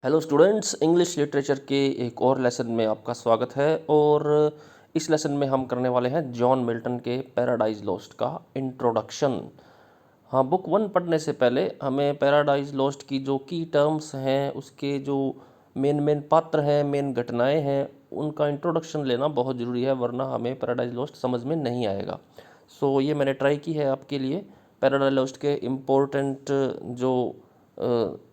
Hello students, English literature के एक और लेसन में आपका स्वागत है। और इस लेसन में हम करने वाले हैं जॉन मिल्टन के पैराडाइज लॉस्ट का इंट्रोडक्शन। हाँ, बुक 1 पढ़ने से पहले हमें पैराडाइज लॉस्ट की जो की टर्म्स हैं, उसके जो मेन पात्र हैं, मेन घटनाएं हैं, उनका इंट्रोडक्शन लेना बहुत ज़रूरी है, वरना हमें पैराडाइज लॉस्ट समझ में नहीं आएगा। सो ये मैंने ट्राई की है आपके लिए पैराडाइज लॉस्ट के इम्पोर्टेंट जो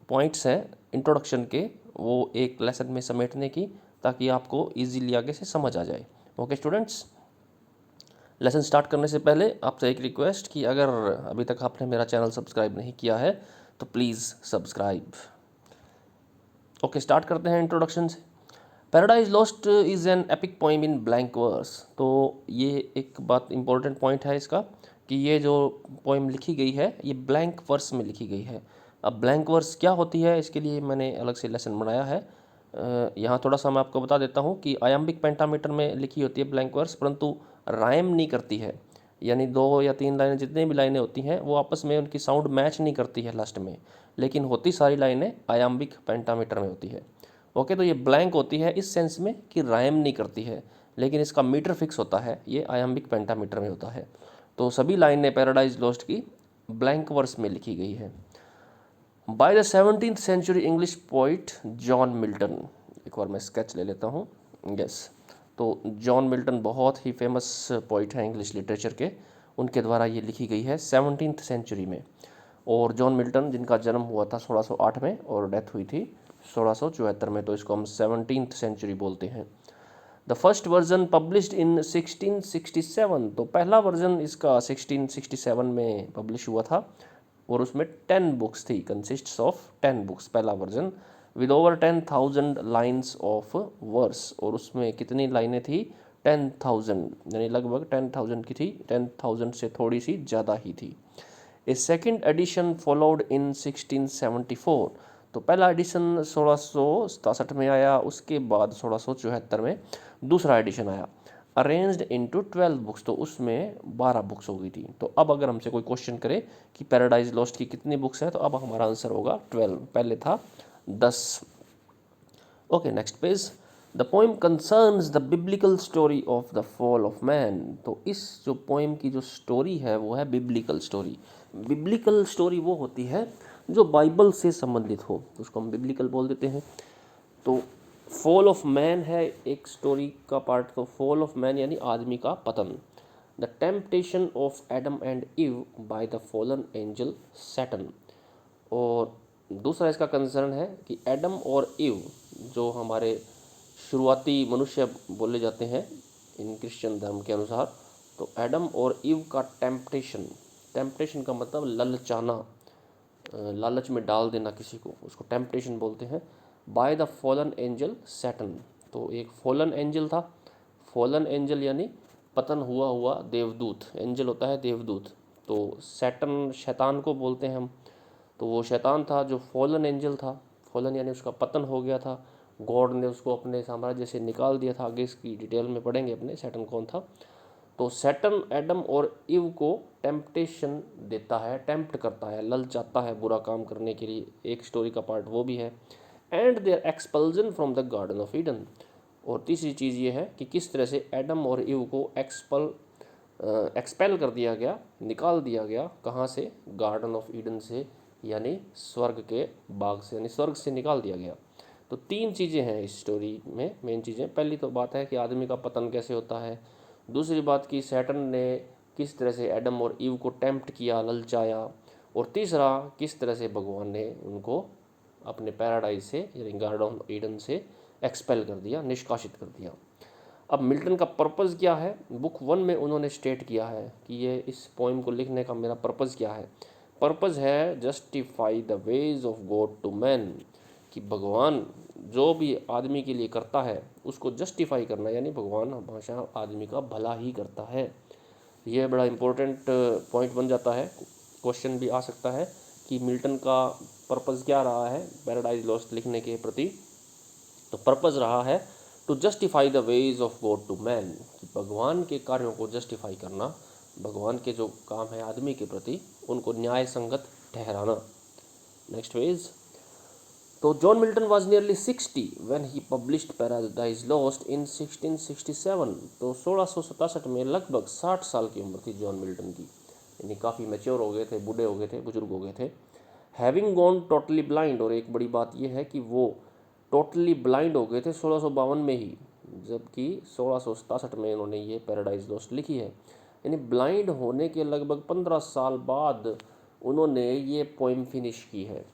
पॉइंट्स हैं इंट्रोडक्शन के, वो एक लेसन में समेटने की, ताकि आपको इजीली आगे से समझ आ जाए। ओके स्टूडेंट्स, लेसन स्टार्ट करने से पहले आपसे एक रिक्वेस्ट कि अगर अभी तक आपने मेरा चैनल सब्सक्राइब नहीं किया है तो प्लीज़ सब्सक्राइब। ओके, स्टार्ट करते हैं इंट्रोडक्शन से। Paradise Lost is an epic poem in blank verse. तो ये एक बात इंपॉर्टेंट पॉइंट है इसका कि ये जो पोइम लिखी गई है ये ब्लैंक वर्स में लिखी गई है। अब ब्लैंक वर्स क्या होती है, इसके लिए मैंने अलग से लेसन बनाया है। यहाँ थोड़ा सा मैं आपको बता देता हूँ कि आयम्बिक पेंटामीटर में लिखी होती है ब्लैंक वर्स, परंतु राइम नहीं करती है। यानी 2 या 3 लाइनें, जितनी भी लाइनें होती हैं, वो आपस में उनकी साउंड मैच नहीं करती है लास्ट में, लेकिन होती सारी लाइनें आयम्बिक पेंटामीटर में होती है। ओके, तो ये ब्लैंक होती है इस सेंस में कि राइम नहीं करती है, लेकिन इसका मीटर फिक्स होता है, ये आयम्बिक पेंटामीटर में होता है। तो सभी लाइनें पैराडाइज लॉस्ट की ब्लैंक वर्स में लिखी गई है। By the 17th century English poet John Milton. एक बार मैं स्केच ले लेता हूँ। यस, तो जॉन मिल्टन बहुत ही फेमस पोइट हैं इंग्लिश लिटरेचर के, उनके द्वारा ये लिखी गई है 17th सेंचुरी में। और जॉन मिल्टन जिनका जन्म हुआ था 1608 में और डेथ हुई थी 1674 में, तो इसको हम 17th सेंचुरी बोलते हैं। The first version published in 1667। तो पहला वर्जन इसका 1667 में पब्लिश हुआ था और उसमें 10 बुक्स थी, कंसिस्ट्स ऑफ 10 बुक्स, पहला version, with over 10,000 lines of verse. और उसमें कितनी लाइनें थी? 10,000, यानी लगभग 10,000 की थी, 10,000 से थोड़ी सी ज़्यादा ही थी। ए सेकेंड एडिशन फॉलोड इन 1674। तो पहला एडिशन 1667 में आया, उसके बाद 1674 में दूसरा एडिशन आया, अरेंज्ड इनटू 12 बुक्स। तो उसमें 12 बुक्स हो गई थी। तो अब अगर हमसे कोई क्वेश्चन करे कि पैराडाइज लॉस्ट की कितनी बुक्स हैं, तो अब हमारा आंसर होगा 12, पहले था 10। Okay, next page. The poem concerns the biblical story of the fall of man. तो इस जो पोइम की जो स्टोरी है वो है बिब्लिकल स्टोरी। बिब्लिकल स्टोरी वो होती है जो बाइबल से संबंधित हो, उसको हम बिब्लिकल बोल देते हैं। तो फॉल ऑफ मैन है एक स्टोरी का पार्ट। तो फॉल ऑफ मैन यानी आदमी का पतन। The temptation of Adam and Eve by the fallen angel Satan. और दूसरा इसका कंसर्न है कि एडम और इव, जो हमारे शुरुआती मनुष्य बोले जाते हैं इन क्रिश्चियन धर्म के अनुसार, तो एडम और इव का टेम्पटेशन, टेम्पटेशन का मतलब ललचाना, लालच में डाल देना किसी को, उसको टेम्पटेशन बोलते हैं। By the fallen angel Satan. तो एक फॉलन एंजल था, फॉलन एंजल यानी पतन हुआ हुआ देवदूत, एंजल होता है देवदूत, तो सैटन शैतान को बोलते हैं हम। तो वो शैतान था जो फॉलन एंजल था, फॉलन यानी उसका पतन हो गया था, गॉड ने उसको अपने साम्राज्य से निकाल दिया था। आगे इसकी डिटेल में पढ़ेंगे अपने सैटन कौन था। तो सैटन एडम और इव को टेम्पटेशन देता है, टेम्प्ट करता है, ललचाता है बुरा काम करने के लिए, एक स्टोरी का पार्ट वो भी है। And their expulsion from the garden of Eden. और तीसरी चीज़ ये है कि किस तरह से एडम और इव को एक्सपेल कर दिया गया, निकाल दिया गया, कहाँ से? गार्डन ऑफ ईडन से, यानी स्वर्ग के बाग से, यानी स्वर्ग से निकाल दिया गया। तो 3 चीज़ें हैं इस स्टोरी में, मेन चीज़ें। पहली तो बात है कि आदमी का पतन कैसे होता है, दूसरी बात कि सैटन ने किस तरह से एडम और ईव को टेम्प्ट किया, ललचाया, और तीसरा किस तरह से भगवान ने उनको अपने पैराडाइज से यानी गार्डन ऑफ ईडन से एक्सपेल कर दिया, निष्कासित कर दिया। अब मिल्टन का पर्पज़ क्या है? बुक 1 में उन्होंने स्टेट किया है कि ये इस पोइम को लिखने का मेरा पर्पज़ क्या है। पर्पज़ है justify the ways of God to man, कि भगवान जो भी आदमी के लिए करता है उसको जस्टिफाई करना, यानी भगवान हमेशा आदमी का भला ही करता है। यह बड़ा इम्पोर्टेंट पॉइंट बन जाता है, क्वेश्चन भी आ सकता है कि मिल्टन का पर्पज़ क्या रहा है पैराडाइज लॉस्ट लिखने के प्रति। तो पर्पज़ रहा है to justify the ways of God to man, कि भगवान के कार्यों को जस्टिफाई करना, भगवान के जो काम है आदमी के प्रति उनको न्याय संगत ठहराना। Next ways. तो John Milton was nearly 60 when he published Paradise Lost in 1667। तो 1667 में लगभग 60 साल की उम्र थी जॉन मिल्टन की, यानी काफ़ी मैच्योर हो गए थे, बूढ़े हो गए थे, बुजुर्ग हो गए थे। हैविंग गॉन टोटली ब्लाइंड, और एक बड़ी बात यह है कि वो टोटली ब्लाइंड हो गए थे 1652 में ही, जबकि 1667 में उन्होंने ये पैराडाइज लॉस्ट लिखी है। यानी ब्लाइंड होने के लगभग 15 साल बाद उन्होंने ये पोइम फिनिश की है।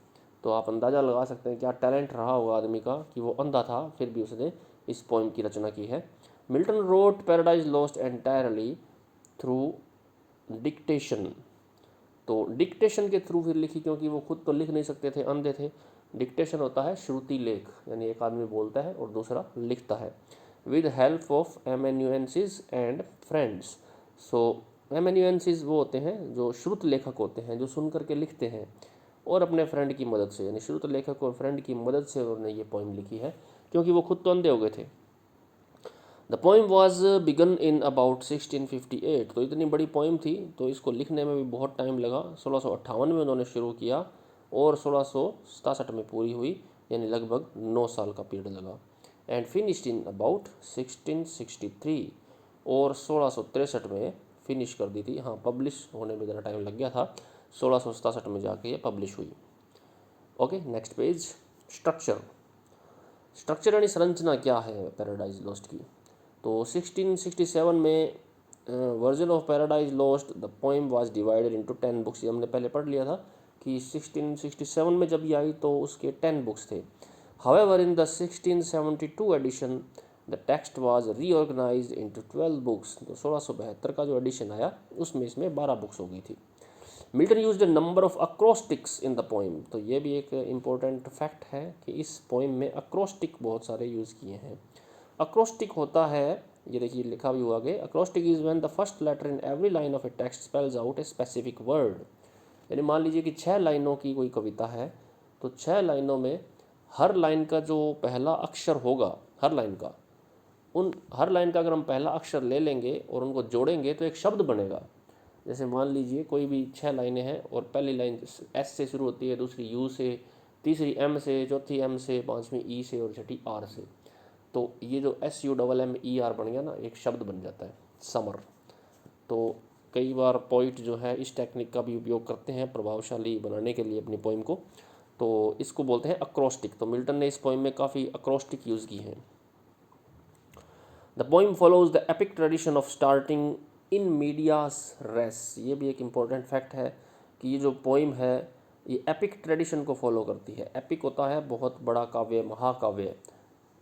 तो आप अंदाज़ा लगा सकते हैं क्या टैलेंट रहा होगा आदमी का कि वो अंधा था फिर भी उसने इस पोइम की रचना की है। Milton wrote Paradise Lost entirely through dictation. तो डिक्टेशन के थ्रू फिर लिखी, क्योंकि वो खुद तो लिख नहीं सकते थे, अंधे थे। डिक्टेशन होता है श्रुति लेख, यानी एक आदमी बोलता है और दूसरा लिखता है। With help of amanuensis and friends. So amanuensis वो होते हैं जो श्रुत लेखक होते हैं, जो सुन करके लिखते हैं, और अपने फ्रेंड की मदद से, यानी श्रुत लेखक और फ्रेंड की मदद से उन्होंने ये पोइम लिखी है, क्योंकि वो खुद तो अंधे हो गए थे। The poem was begun in about 1658। तो इतनी बड़ी पोइम थी तो इसको लिखने में भी बहुत टाइम लगा। 1658 में उन्होंने शुरू किया और 1667 में पूरी हुई, यानी लगभग 9 साल का पीरियड लगा। एंड फिनिश्ड इन अबाउट 1663, और 1663 में फिनिश कर दी थी। हाँ, पब्लिश होने में ज़रा टाइम लग गया था, 1667 में जाके ये पब्लिश हुई। Okay, next page. Structure. Structure यानी संरचना क्या है पैराडाइज लॉस्ट की। तो 1667 में version of paradise lost the poem was divided into 10 books. ये हमने पहले पढ़ लिया था कि 1667 में जब ये आई तो उसके 10 बुक्स थे। However in the 1672 edition the text was reorganised into 12 books. तो 1672 का जो एडिशन आया उसमें इसमें 12 बुक्स हो गई थी। Milton used a number of acrostics in the poem. तो ये भी एक इम्पोर्टेंट फैक्ट है कि इस पोइम में अक्रोस्टिक बहुत सारे यूज़ किए हैं। अक्रोस्टिक होता है, ये देखिए लिखा भी हुआ आगे, acrostic is when the first letter in every line of a text spells out a specific word. यानी मान लीजिए कि 6 लाइनों की कोई कविता है, तो 6 लाइनों में हर लाइन का जो पहला अक्षर होगा, हर लाइन का, हर लाइन का अगर हम पहला अक्षर ले लेंगे और उनको जोड़ेंगे तो एक शब्द बनेगा। जैसे मान लीजिए कोई भी 6 लाइनें हैं और पहली लाइन एस से शुरू होती है, दूसरी यू से, तीसरी एम से, चौथी एम से, पांचवी ई से और छठी आर से। तो ये जो SUMMER बन गया ना, एक शब्द बन जाता है, समर। तो कई बार पोइट जो है इस टेक्निक का भी उपयोग करते हैं प्रभावशाली बनाने के लिए अपनी पोइम को। तो इसको बोलते हैं अक्रोस्टिक। तो मिल्टन ने इस पोइम में काफ़ी अक्रोस्टिक यूज़ की हैं। The poem follows the epic tradition of starting in medias res. ये भी एक इम्पॉर्टेंट फैक्ट है कि ये जो पोइम है ये एपिक ट्रेडिशन को फॉलो करती है। एपिक होता है बहुत बड़ा काव्य, महाकाव्य।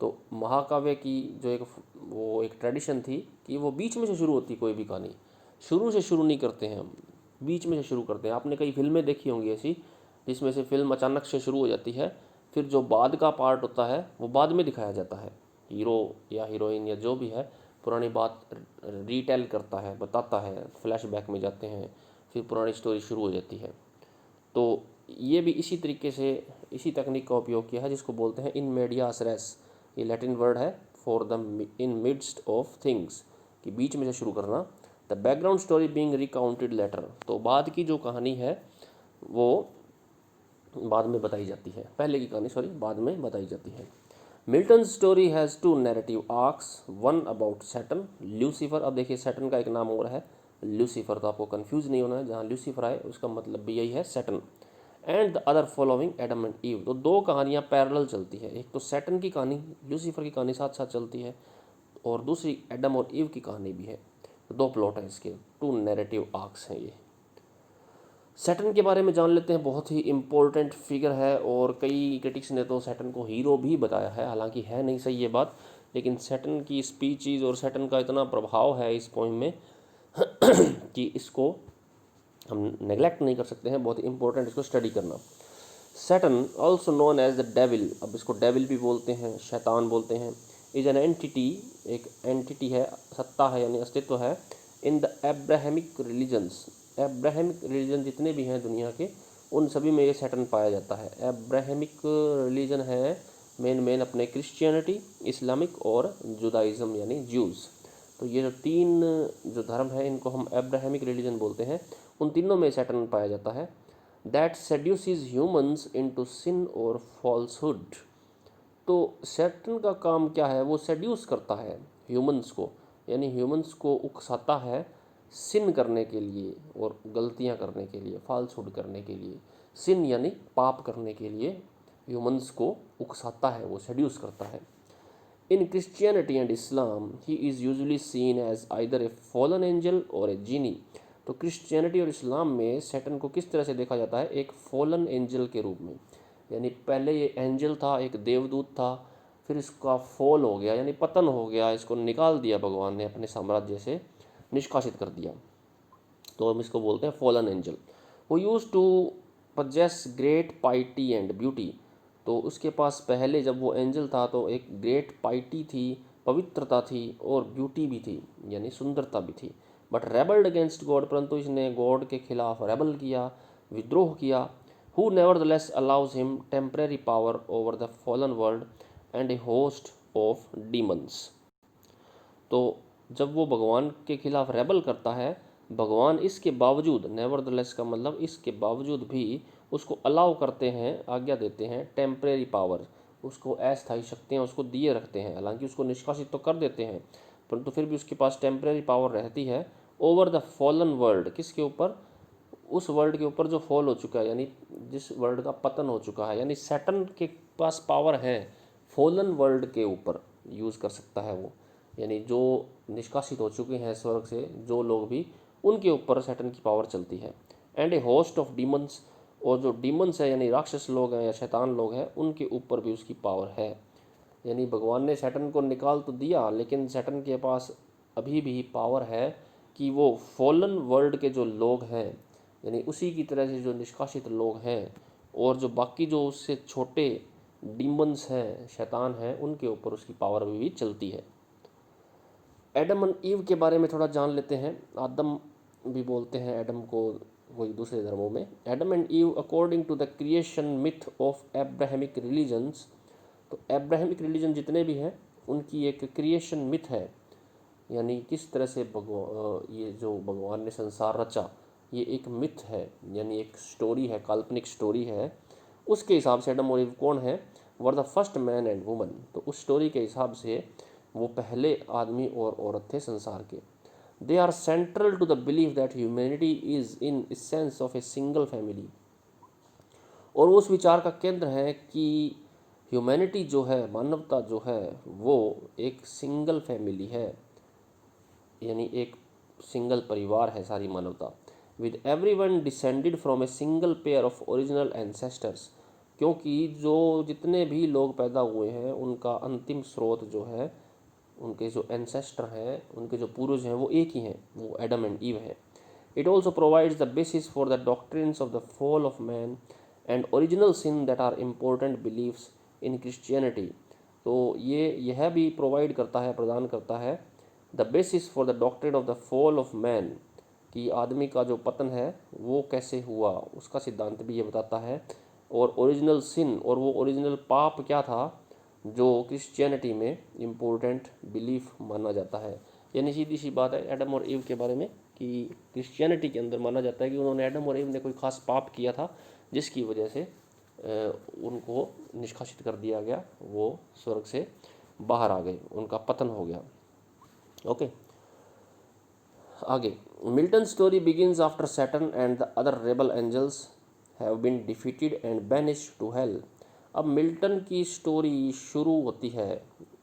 तो महाकाव्य की जो एक ट्रेडिशन थी कि वो बीच में से शुरू होती, कोई भी कहानी शुरू से शुरू नहीं करते हैं हम, बीच में से शुरू करते हैं। आपने कई फिल्में देखी होंगी ऐसी, जिसमें से फिल्म अचानक से शुरू हो जाती है, फिर जो बाद का पार्ट होता है वो बाद में दिखाया जाता है। हीरो या हीरोइन या जो भी है पुरानी बात रीटेल करता है, बताता है, फ्लैशबैक में जाते हैं, फिर पुरानी स्टोरी शुरू हो जाती है। तो ये भी इसी तरीके से इसी तकनीक का उपयोग किया है, जिसको बोलते हैं इन मीडियास रेस। ये लैटिन वर्ड है for the in midst of things, कि बीच में से शुरू करना। The background story being recounted later. तो बाद की जो कहानी है वो बाद में बताई जाती है, पहले की कहानी बाद में बताई जाती है। Milton story has 2 narrative arcs, one about Satan, Lucifer. अब देखिए सैटर्न का एक नाम और है ल्यूसीफर, तो आपको कंफ्यूज नहीं होना है, जहाँ ल्यूसीफर आए उसका मतलब भी यही है, Saturn. And the other following Adam and ewe. तो 2 कहानियाँ पैरेलल चलती है, एक तो सैटर्न की कहानी, ल्यूसीफर की कहानी साथ साथ चलती है, और दूसरी एडम और ईव की कहानी भी है। 2 प्लॉट हैं इसके, 2 नैरेटिव आर्क्स हैं ये। सैटर्न के बारे में जान लेते हैं, बहुत ही इम्पोर्टेंट फिगर है, और कई क्रिटिक्स ने तो सैटर्न को हीरो भी बताया है, हालांकि है नहीं सही ये बात, लेकिन सैटर्न की स्पीचीज़ और सैटर्न का इतना प्रभाव है इस पोइम में कि इसको हम नेग्लेक्ट नहीं कर सकते हैं, बहुत ही इंपॉर्टेंट इसको स्टडी करना। Saturn also known as the devil, अब इसको डेविल भी बोलते हैं, शैतान बोलते हैं, इज एन एंटिटी, एक एंटिटी है, सत्ता है यानी अस्तित्व है, in the Abrahamic religions. Abrahamic religion जितने भी हैं दुनिया के, उन सभी में ये सैटर्न पाया जाता है। एब्राहमिक रिलीजन है मेन अपने क्रिश्चियनिटी, इस्लामिक और जुदाइज़म यानी ज्यूज़। तो ये जो 3 जो धर्म है इनको हम एब्राहमिक रिलीजन बोलते हैं, उन तीनों में सैटर्न पाया जाता है। दैट सेड्यूसेस ह्यूमंस इनटू सिन और फॉल्सहुड। तो सैटन का काम क्या है, वो सेड्यूस करता है ह्यूमंस को, यानी ह्यूमंस को उकसाता है सिन करने के लिए और गलतियां करने के लिए, फॉल्सहुड करने के लिए। सिन यानी पाप करने के लिए ह्यूमंस को उकसाता है, वो सेड्यूस करता है। In Christianity and Islam, he is usually seen as either a fallen angel or a genie। तो क्रिश्चियनिटी और इस्लाम में सैटन को किस तरह से देखा जाता है, एक फॉलन एंजल के रूप में, यानी पहले ये एंजल था, एक देवदूत था, फिर इसका फॉल हो गया यानी पतन हो गया, इसको निकाल दिया भगवान ने, अपने साम्राज्य से निष्कासित कर दिया, तो हम इसको बोलते हैं फॉलन एंजल। वो used to possess great piety and beauty. तो उसके पास पहले जब वो एंजल था तो एक ग्रेट पाइटी थी, पवित्रता थी, और ब्यूटी भी थी यानी सुंदरता भी थी। बट रेबल्ड अगेंस्ट गॉड, परंतु इसने गॉड के खिलाफ रेबल किया, विद्रोह किया। Who nevertheless allows him temporary power over the fallen world and A host of demons. तो जब वो भगवान के खिलाफ रेबल करता है, भगवान इसके बावजूद, नेवरदलेस का मतलब इसके बावजूद भी उसको अलाउ करते हैं, आज्ञा देते हैं, टेम्परेरी पावर, उसको अस्थायी शक्तियाँ उसको दिए रखते हैं। हालांकि उसको निष्कासित तो कर देते हैं, परंतु फिर भी उसके पास टेम्परेरी पावर रहती है ओवर द फॉलन वर्ल्ड। किसके ऊपर, उस वर्ल्ड के ऊपर जो फॉल हो चुका है, यानी जिस वर्ल्ड का पतन हो चुका है, यानी सैटर्न के पास पावर है फॉलन वर्ल्ड के ऊपर, यूज़ कर सकता है वो, यानी जो निष्कासित हो चुके हैं स्वर्ग से जो लोग भी, उनके ऊपर सैटर्न की पावर चलती है। And A host of demons, और जो डीमंस है यानी राक्षस लोग हैं या शैतान लोग हैं, उनके ऊपर भी उसकी पावर है। यानी भगवान ने सैटर्न को निकाल तो दिया, लेकिन सैटर्न के पास अभी भी पावर है कि वो फॉलन वर्ल्ड के जो लोग हैं, यानी उसी की तरह से जो निष्कासित लोग हैं, और जो बाकी जो उससे छोटे डीमंस हैं, शैतान हैं, उनके ऊपर उसकी पावर अभी भी चलती है। एडम एंड ईव के बारे में थोड़ा जान लेते हैं। आदम भी बोलते हैं एडम को, वही दूसरे धर्मों में। Adam and Eve according to the creation myth of Abrahamic religions. तो एब्राहमिक रिलीजन जितने भी हैं उनकी एक क्रिएशन मिथ है, यानी किस तरह से ये जो भगवान ने संसार रचा, ये एक मिथ है, यानी एक स्टोरी है, काल्पनिक स्टोरी है। उसके हिसाब से एडम और ईव कौन है, were the first man and woman. तो उस स्टोरी के हिसाब से वो पहले आदमी और औरत थे संसार के। They are central to the belief that humanity is in sense of a single family. और उस विचार का केंद्र है कि ह्यूमैनिटी जो है, मानवता जो है, वो एक सिंगल फैमिली है, यानी एक सिंगल परिवार है सारी मानवता। With every one descended from a single pair of original ancestors. क्योंकि जो जितने भी लोग पैदा हुए हैं उनका अंतिम स्रोत जो है, उनके जो एंसेस्टर हैं, उनके जो पूर्वज हैं, वो एक ही हैं, वो एडम एंड ईव है। It also provides the basis for the doctrines of the fall of man and original sin that are important believes in Christianity. तो ये यह भी प्रोवाइड करता है, प्रदान करता है the basis for the doctrine of the fall of man, कि आदमी का जो पतन है वो कैसे हुआ, उसका सिद्धांत भी ये बताता है। और ओरिजिनल सिन, और वो ओरिजिनल पाप क्या था जो क्रिश्चियनिटी में इम्पोर्टेंट बिलीफ माना जाता है। यानी सीधी सी बात है एडम और ईव के बारे में कि क्रिश्चियनिटी के अंदर माना जाता है कि उन्होंने, एडम और ईव ने कोई खास पाप किया था जिसकी वजह से उनको निष्कासित कर दिया गया, वो स्वर्ग से बाहर आ गए, उनका पतन हो गया। ओके, आगे Milton story begins after Saturn and the other rebel angels have been defeated and banished to hell. अब मिल्टन की स्टोरी शुरू होती है,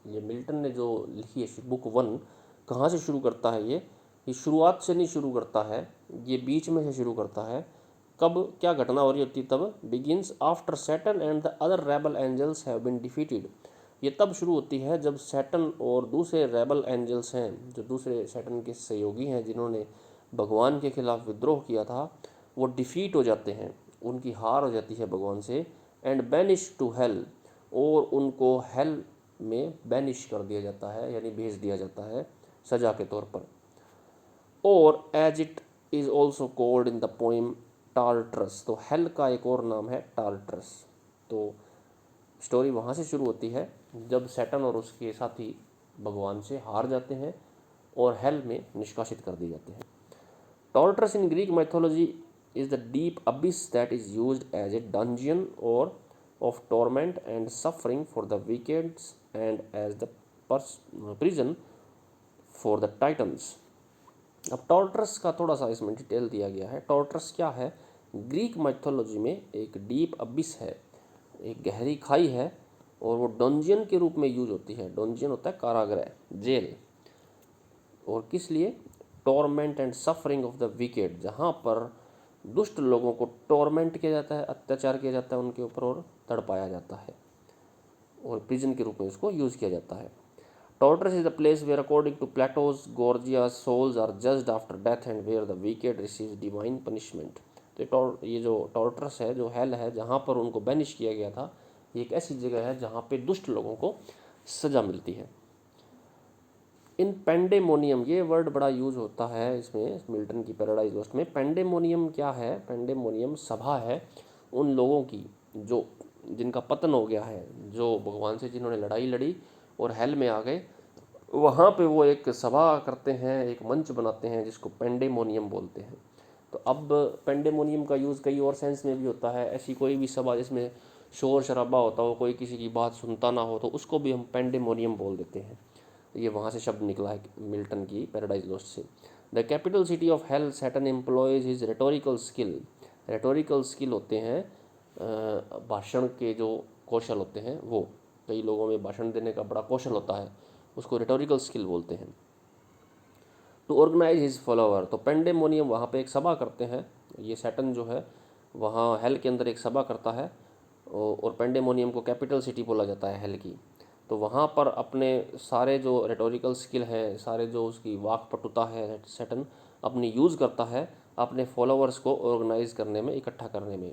ये मिल्टन ने जो लिखी है बुक 1, कहाँ से शुरू करता है ये शुरुआत से नहीं शुरू करता है, ये बीच में से शुरू करता है। कब क्या घटना हो रही होती तब, begins after Saturn and the other rebel angels have been defeated. ये तब शुरू होती है जब सैटर्न और दूसरे रेबल एंजल्स हैं, जो दूसरे सैटर्न के सहयोगी हैं जिन्होंने भगवान के खिलाफ विद्रोह किया था, वो डिफीट हो जाते हैं, उनकी हार हो जाती है भगवान से। एंड बैनिश टू हेल, और उनको हेल में बैनिश कर दिया जाता है, यानी भेज दिया जाता है सजा के तौर पर। और as it is also called in the poem Tartarus. तो हेल का एक और नाम है टार्टरस। तो स्टोरी वहाँ से शुरू होती है जब सैटर्न और उसके साथी भगवान से हार जाते हैं और हेल में निष्कासित कर दिए जाते हैं। Tartarus in Greek mythology is the deep abyss that is used as a dungeon or of torment and suffering for the wicked and as the prison for the titans. अब टॉर्टरस का थोड़ा सा इसमें डिटेल दिया गया है। टॉर्टरस क्या है? ग्रीक माइथोलॉजी में एक डीप अबिस है, एक गहरी खाई है, और वो डंजियन के रूप में यूज होती है। डंजियन होता है कारागृह, जेल। और किस लिए? Torment and suffering of the wicked, जहाँ पर दुष्ट लोगों को टॉर्मेंट किया जाता है, अत्याचार किया जाता है उनके ऊपर और तड़पाया जाता है, और प्रिजन के रूप में इसको यूज़ किया जाता है। Torturous is the place where, according to Plato's Gorgias, souls are judged after death and where the wicked receives divine punishment. तो ये जो टॉर्टरस है, जो हेल है, जहाँ पर उनको बैनिश किया गया था, ये एक ऐसी जगह है जहाँ पे दुष्ट लोगों को सज़ा मिलती है। इन पेंडेमोनियम, ये वर्ड बड़ा यूज होता है इसमें, मिल्टन की पैराडाइज लोस्ट में। पेंडेमोनियम क्या है? पेंडेमोनियम सभा है उन लोगों की जो जिनका पतन हो गया है, जो भगवान से जिन्होंने लड़ाई लड़ी और हेल में आ गए। वहाँ पे वो एक सभा करते हैं, एक मंच बनाते हैं जिसको पेंडेमोनियम बोलते हैं। तो अब पेंडेमोनियम का यूज़ कई और सेंस में भी होता है। ऐसी कोई भी सभा जिसमें शोर शराबा होता हो, कोई किसी की बात सुनता ना हो, तो उसको भी हम पेंडेमोनियम बोल देते हैं। ये वहाँ से शब्द निकला है मिल्टन की पैराडाइज लोस्ट से। The capital city of hell, Satan employs his rhetorical skill. Rhetorical skill होते हैं भाषण के जो कौशल होते हैं, वो कई लोगों में भाषण देने का बड़ा कौशल होता है, उसको रेटोरिकल स्किल बोलते हैं। टू ऑर्गेनाइज हिज फॉलोअर, तो पेंडेमोनियम वहाँ पे एक सभा करते हैं। ये सैटन जो है वहाँ हेल के अंदर एक सभा करता है, और पेंडेमोनियम को कैपिटल सिटी बोला जाता है हेल की। तो वहाँ पर अपने सारे जो रेटोरिकल स्किल है, सारे जो उसकी वाक्पटुता है, सैटन अपनी यूज़ करता है अपने फॉलोअर्स को ऑर्गेनाइज करने में, इकट्ठा करने में।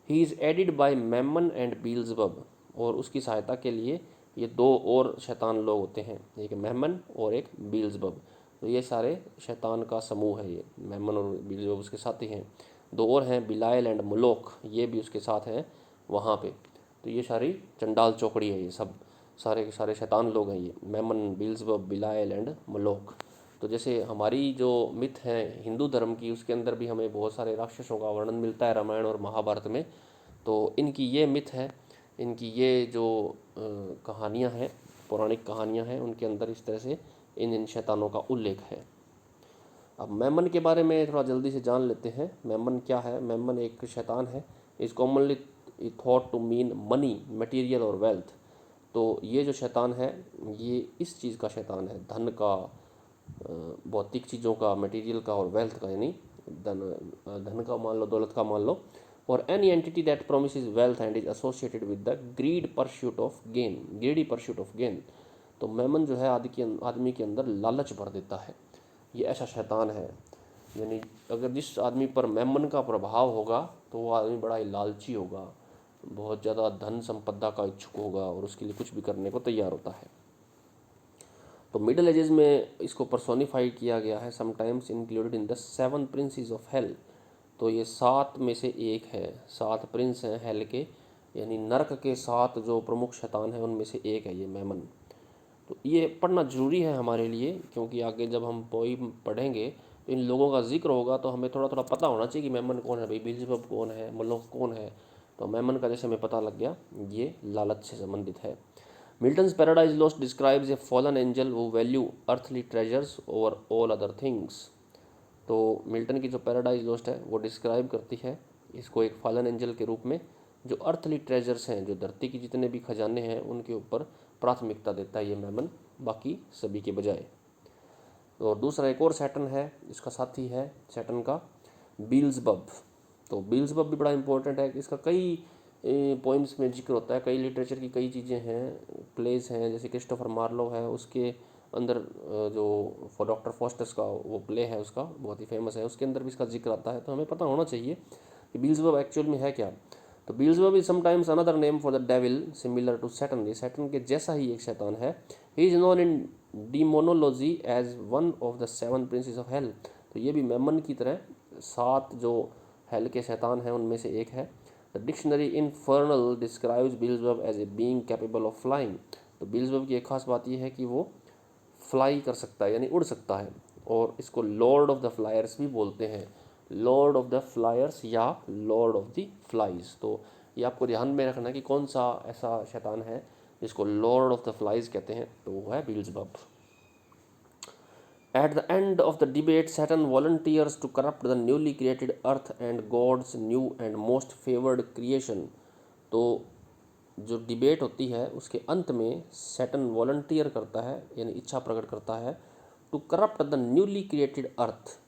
He is aided by Mammon and Beelzebub, और उसकी सहायता के लिए ये दो और शैतान लोग होते हैं, एक मेमन और एक बील्ज़बब। तो ये सारे शैतान का समूह है, ये मेमन और बील्ज़बब उसके साथी हैं। दो और हैं, बिलायल एंड मलोक, ये भी उसके साथ हैं वहाँ पे। तो ये सारी चंडाल चौकड़ी है, ये सब सारे के सारे शैतान लोग हैं, ये मेमन, बील्ज़बब, बिलायल एंड मलोक। तो जैसे हमारी जो मिथ है हिंदू धर्म की, उसके अंदर भी हमें बहुत सारे राक्षसों का वर्णन मिलता है रामायण और महाभारत में। तो इनकी ये मिथ है, इनकी ये जो कहानियाँ हैं, पौराणिक कहानियाँ हैं, उनके अंदर इस तरह से इन शैतानों का उल्लेख है। अब मेमन के बारे में थोड़ा जल्दी से जान लेते हैं। मेमन क्या है? मेमन एक शैतान है। Is commonly thought to mean money, material और वेल्थ। तो ये जो शैतान है, ये इस चीज़ का शैतान है, धन का, भौतिक चीज़ों का, मटेरियल का और वेल्थ का, यानी धन का मान लो, दौलत का मान लो। और any entity that promises wealth and is associated with the greed pursuit of gain, greedy pursuit of gain. तो मेमन जो है आदमी के अंदर लालच भर देता है, ये ऐसा शैतान है। यानी अगर जिस आदमी पर मेमन का प्रभाव होगा तो वो आदमी बड़ा ही लालची होगा, बहुत ज़्यादा धन संपदा का इच्छुक होगा और उसके लिए कुछ भी करने को तैयार होता है। तो मिडल एजेस में इसको पर्सोनिफाइड किया गया है, sometimes included in the 7 princes of hell. तो ये 7 में से एक है, 7 प्रिंस हैं हेल के, यानी नरक के 7 जो प्रमुख शैतान हैं उनमें से एक है ये मेमन। तो ये पढ़ना ज़रूरी है हमारे लिए, क्योंकि आगे जब हम पोइम पढ़ेंगे तो इन लोगों का जिक्र होगा तो हमें थोड़ा थोड़ा पता होना चाहिए कि मेमन कौन है, भाई बील्ज़ेबब कौन है, मलोक कौन है। तो मेमन का जैसे हमें पता लग गया, ये लालच से संबंधित है। Milton's Paradise Lost describes a fallen angel who value earthly treasures over all other things. तो मिल्टन की जो पैराडाइज लॉस्ट है वो डिस्क्राइब करती है इसको एक फॉलन एंजल के रूप में, जो अर्थली ट्रेजर्स हैं, जो धरती की जितने भी खजाने हैं उनके ऊपर प्राथमिकता देता है ये मेमन, बाकी सभी के बजाय। और दूसरा एक और सैटन है, इसका साथी है सैटन का, बील्ज़बब। तो बील्ज़बब भी बड़ा इंपॉर्टेंट है, इसका कई पोइम्स में जिक्र होता है, कई लिटरेचर की कई चीज़ें हैं, प्लेस हैं, जैसे क्रिस्टोफर मार्लो है, उसके अंदर जो डॉक्टर फॉस्टर्स का वो प्ले है उसका बहुत ही फेमस है, उसके अंदर भी इसका जिक्र आता है। तो हमें पता होना चाहिए कि बील्ज़बब एक्चुअल में है क्या। तो Beelzebub is sometimes another name for the devil similar to Satan, ये सैटन के जैसा ही एक शैतान है। He is known in demonology as one of the 7 princes of hell. तो ये भी मेमन की तरह 7 जो हेल के शैतान हैं उनमें से एक है। The dictionary infernal describes Beelzebub as a being capable of flying. तो बील्ज़बब की एक खास बात यह है कि वो फ्लाई कर सकता है, यानी उड़ सकता है, और इसको लॉर्ड ऑफ द फ्लायर्स भी बोलते हैं। लॉर्ड ऑफ द फ्लायर्स या लॉर्ड ऑफ द फ्लाइज। तो ये आपको ध्यान में रखना कि कौन सा ऐसा शैतान है जिसको लॉर्ड ऑफ द फ्लाइज कहते हैं, तो वो है बील्ज़बब। At the end of the debate, Saturn volunteers to corrupt the newly created Earth and God's new and most favored creation। तो जो डिबेट होती है उसके अंत में सैटर्न वॉलंटियर करता है, यानी इच्छा प्रकट करता है, to corrupt the newly created earth,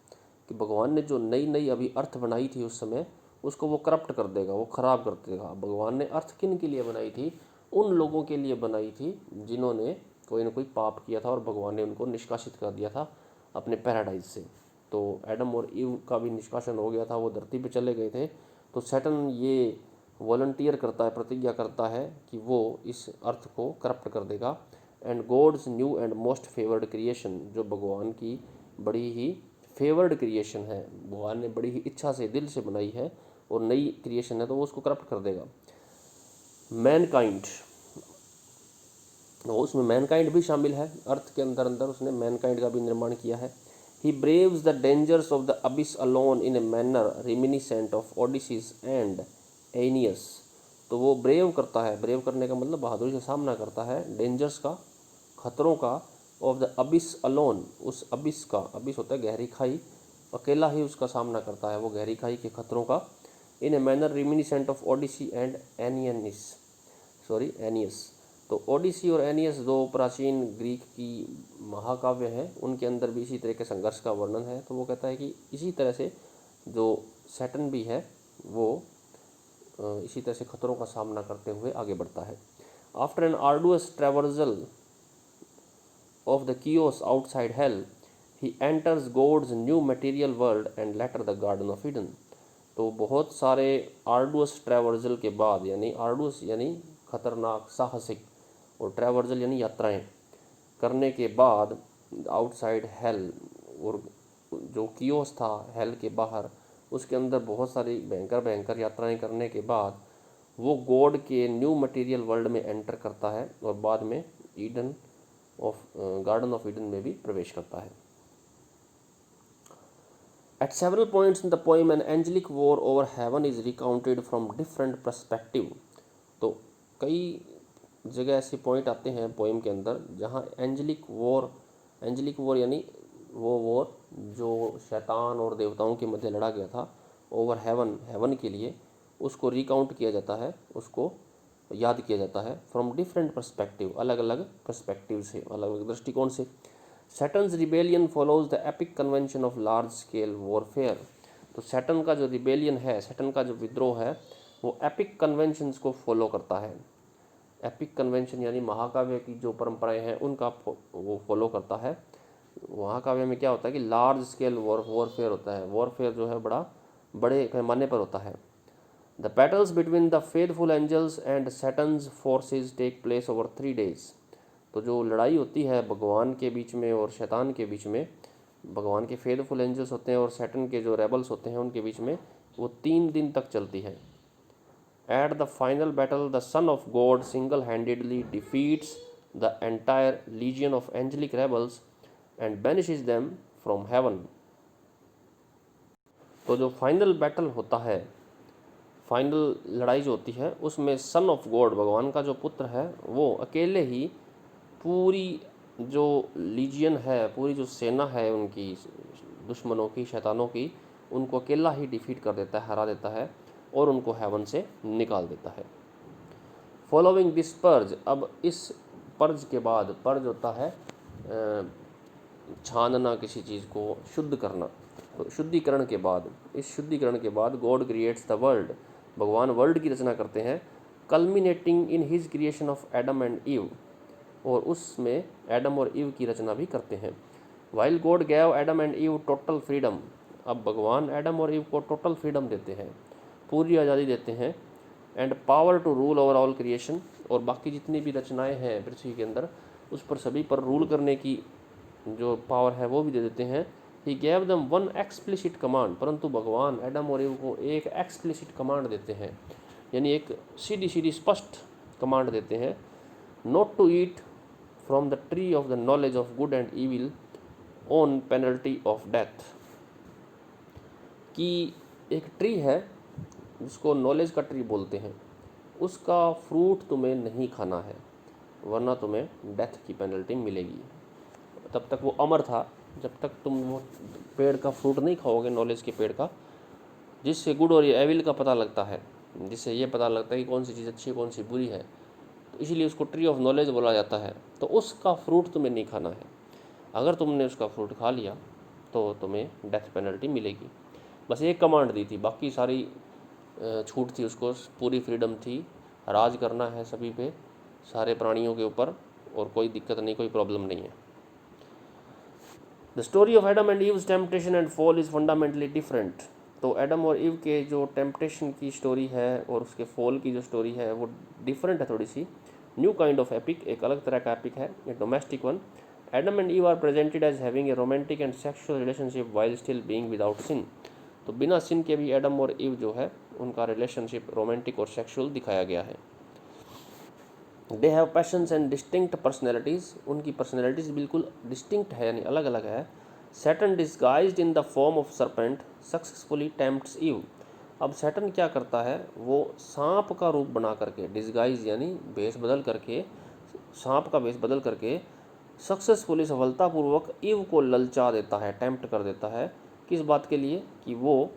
कि भगवान ने जो नई नई अभी अर्थ बनाई थी उस समय, उसको वो करप्ट कर देगा, वो ख़राब कर देगा। भगवान ने अर्थ किन के लिए बनाई थी? उन लोगों के लिए बनाई थी जिन्होंने कोई ना कोई पाप किया था और भगवान ने उनको निष्कासित कर दिया था अपने पैराडाइज से। तो एडम और ईव का भी निष्कासन हो गया था, वो धरती पे चले गए थे। तो सैटर्न ये वॉलंटियर करता है, प्रतिज्ञा करता है कि वो इस अर्थ को करप्ट कर देगा। And God's new and most favoured creation, जो भगवान की बड़ी ही फेवर्ड क्रिएशन है, भगवान ने बड़ी ही इच्छा से दिल से बनाई है और नई क्रिएशन है, तो वो उसको करप्ट कर देगा। मैनकाइंड, तो उसमें मैनकाइंड भी शामिल है, अर्थ के अंदर अंदर उसने मैनकाइंड का भी निर्माण किया है। He braves the dangers of the abyss alone in a manner reminiscent of Odysseus and Aeneas. तो वो ब्रेव करता है, ब्रेव करने का मतलब बहादुरी से सामना करता है, डेंजर्स का, खतरों का, ऑफ द अबिस अलोन, उस अबिस का, अबिस होता है गहरी खाई, अकेला ही उसका सामना करता है वो गहरी खाई के खतरों का। In a manner reminiscent of Odysseus and Aeneas. तो ओडिसी और एनियस दो प्राचीन ग्रीक की महाकाव्य हैं, उनके अंदर भी इसी तरह के संघर्ष का वर्णन है। तो वो कहता है कि इसी तरह से जो सैटर्न भी है वो इसी तरह से खतरों का सामना करते हुए आगे बढ़ता है। After an arduous traversal of the chaos outside hell, he enters God's new material world and later the Garden of Eden। तो बहुत सारे आर्डुअस ट्रैवर्सल के बाद, यानी आर्डुअस यानी खतरनाक, साहसिक, और ट्रैवर्सल यानी यात्राएं करने के बाद, आउटसाइड हेल, और जो कियोस था हेल के बाहर, उसके अंदर बहुत सारी भयंकर भयंकर यात्राएं करने के बाद वो गॉड के न्यू मटेरियल वर्ल्ड में एंटर करता है और बाद में Eden of garden of Eden में भी प्रवेश करता है। At several points in the poem, an angelic war over heaven is recounted from different perspective। तो कई जगह ऐसे पॉइंट आते हैं पोएम के अंदर जहाँ एंजेलिक वॉर यानी वो वॉर जो शैतान और देवताओं के मध्य लड़ा गया था, ओवर हेवन के लिए, उसको रिकाउंट किया जाता है, उसको याद किया जाता है, फ्रॉम डिफरेंट पर्सपेक्टिव, अलग अलग पर्सपेक्टिव से, अलग अलग दृष्टिकोण से। Satan's rebellion follows the epic convention of large scale warfare. तो सैटर्न का जो रिबेलियन है, सैटर्न का जो विद्रोह है, वो एपिक कन्वेंशंस को फॉलो करता है। एपिक कन्वेंशन यानी महाकाव्य की जो परंपराएं हैं उनका वो फॉलो करता है। महाकाव्य में क्या होता है कि लार्ज स्केल वॉरफेयर होता है, वॉरफेयर जो है बड़ा बड़े पैमाने पर होता है। The battles between the faithful angels and Saturn's forces take place over 3 days। तो जो लड़ाई होती है भगवान के बीच में और शैतान के बीच में, भगवान के फेथफुल एंजल्स होते हैं और सैटर्न के जो रेबल्स होते हैं उनके बीच में, वो 3 दिन तक चलती है। At the final battle, the Son of God single-handedly defeats the entire legion of angelic rebels and banishes them from heaven। तो जो फाइनल बैटल होता है, फाइनल लड़ाई जो होती है, उसमें सन ऑफ गॉड, भगवान का जो पुत्र है, वो अकेले ही पूरी जो लीजियन है, पूरी जो सेना है उनकी, दुश्मनों की, शैतानों की, उनको अकेला ही डिफीट कर देता है, हरा देता है और उनको हेवन से निकाल देता है। फॉलोइंग दिस पर्ज, अब इस पर्ज के बाद, पर्ज होता है छानना, किसी चीज़ को शुद्ध करना, तो शुद्धिकरण के बाद, इस शुद्धिकरण के बाद गॉड क्रिएट्स द वर्ल्ड, भगवान वर्ल्ड की रचना करते हैं, culminating in his creation of Adam and ewe, और उसमें एडम और ईव की रचना भी करते हैं। While God gave Adam and ewe total freedom, अब भगवान एडम और ईव को टोटल फ्रीडम देते हैं, पूरी आज़ादी देते हैं, and power to rule over all creation, और बाकी जितनी भी रचनाएं हैं पृथ्वी के अंदर उस पर सभी पर रूल करने की जो पावर है वो भी दे देते हैं। He gave them one explicit command, परंतु भगवान एडम और ईव को एक एक्सप्लिसिट कमांड देते हैं, यानी एक सीधी सीधी स्पष्ट कमांड देते हैं, not to eat from the tree of the knowledge of good and evil on penalty of death. कि एक ट्री है जिसको नॉलेज का ट्री बोलते हैं, उसका फ्रूट तुम्हें नहीं खाना है वरना तुम्हें डेथ की पेनल्टी मिलेगी। तब तक वो अमर था जब तक तुम वो पेड़ का फ्रूट नहीं खाओगे, नॉलेज के पेड़ का, जिससे गुड और एविल का पता लगता है, जिससे ये पता लगता है कि कौन सी चीज़ अच्छी है कौन सी बुरी है। तो इसीलिए उसको ट्री ऑफ नॉलेज बोला जाता है। तो उसका फ्रूट तुम्हें नहीं खाना है। अगर तुमने उसका फ्रूट खा लिया तो तुम्हें डेथ पेनल्टी मिलेगी। बस एक कमांड दी थी, बाकी सारी छूट थी, उसको पूरी फ्रीडम थी, राज करना है सभी पे, सारे प्राणियों के ऊपर, और कोई दिक्कत नहीं, कोई प्रॉब्लम नहीं है। The story of Adam and eaves temptation and fall is fundamentally different. तो एडम और ईव के जो टेम्पटेशन की स्टोरी है और उसके फॉल की जो स्टोरी है वो डिफरेंट है थोड़ी सी। न्यू काइंड ऑफ एपिक, एक अलग तरह का एपिक है, a domestic one. Adam and Eve are presented as having a romantic and sexual relationship while still being without sin. तो बिना सिन के भी एडम और ईव जो है उनका रिलेशनशिप रोमांटिक और सेक्सुअल दिखाया गया है। They have passions and distinct personalities, उनकी पर्सनैलिटीज़ बिल्कुल डिस्टिंक्ट है यानी अलग अलग है। Satan disguised in the form of serpent successfully tempts Eve. अब सैटन क्या करता है, वो सांप का रूप बना करके, डिस्गाइज यानी भेष बदल करके, सांप का भेष बदल करके सक्सेसफुली सफलतापूर्वक ईव को ललचा देता है, टेम्प्ट कर देता है। किस बात के लिए, कि वो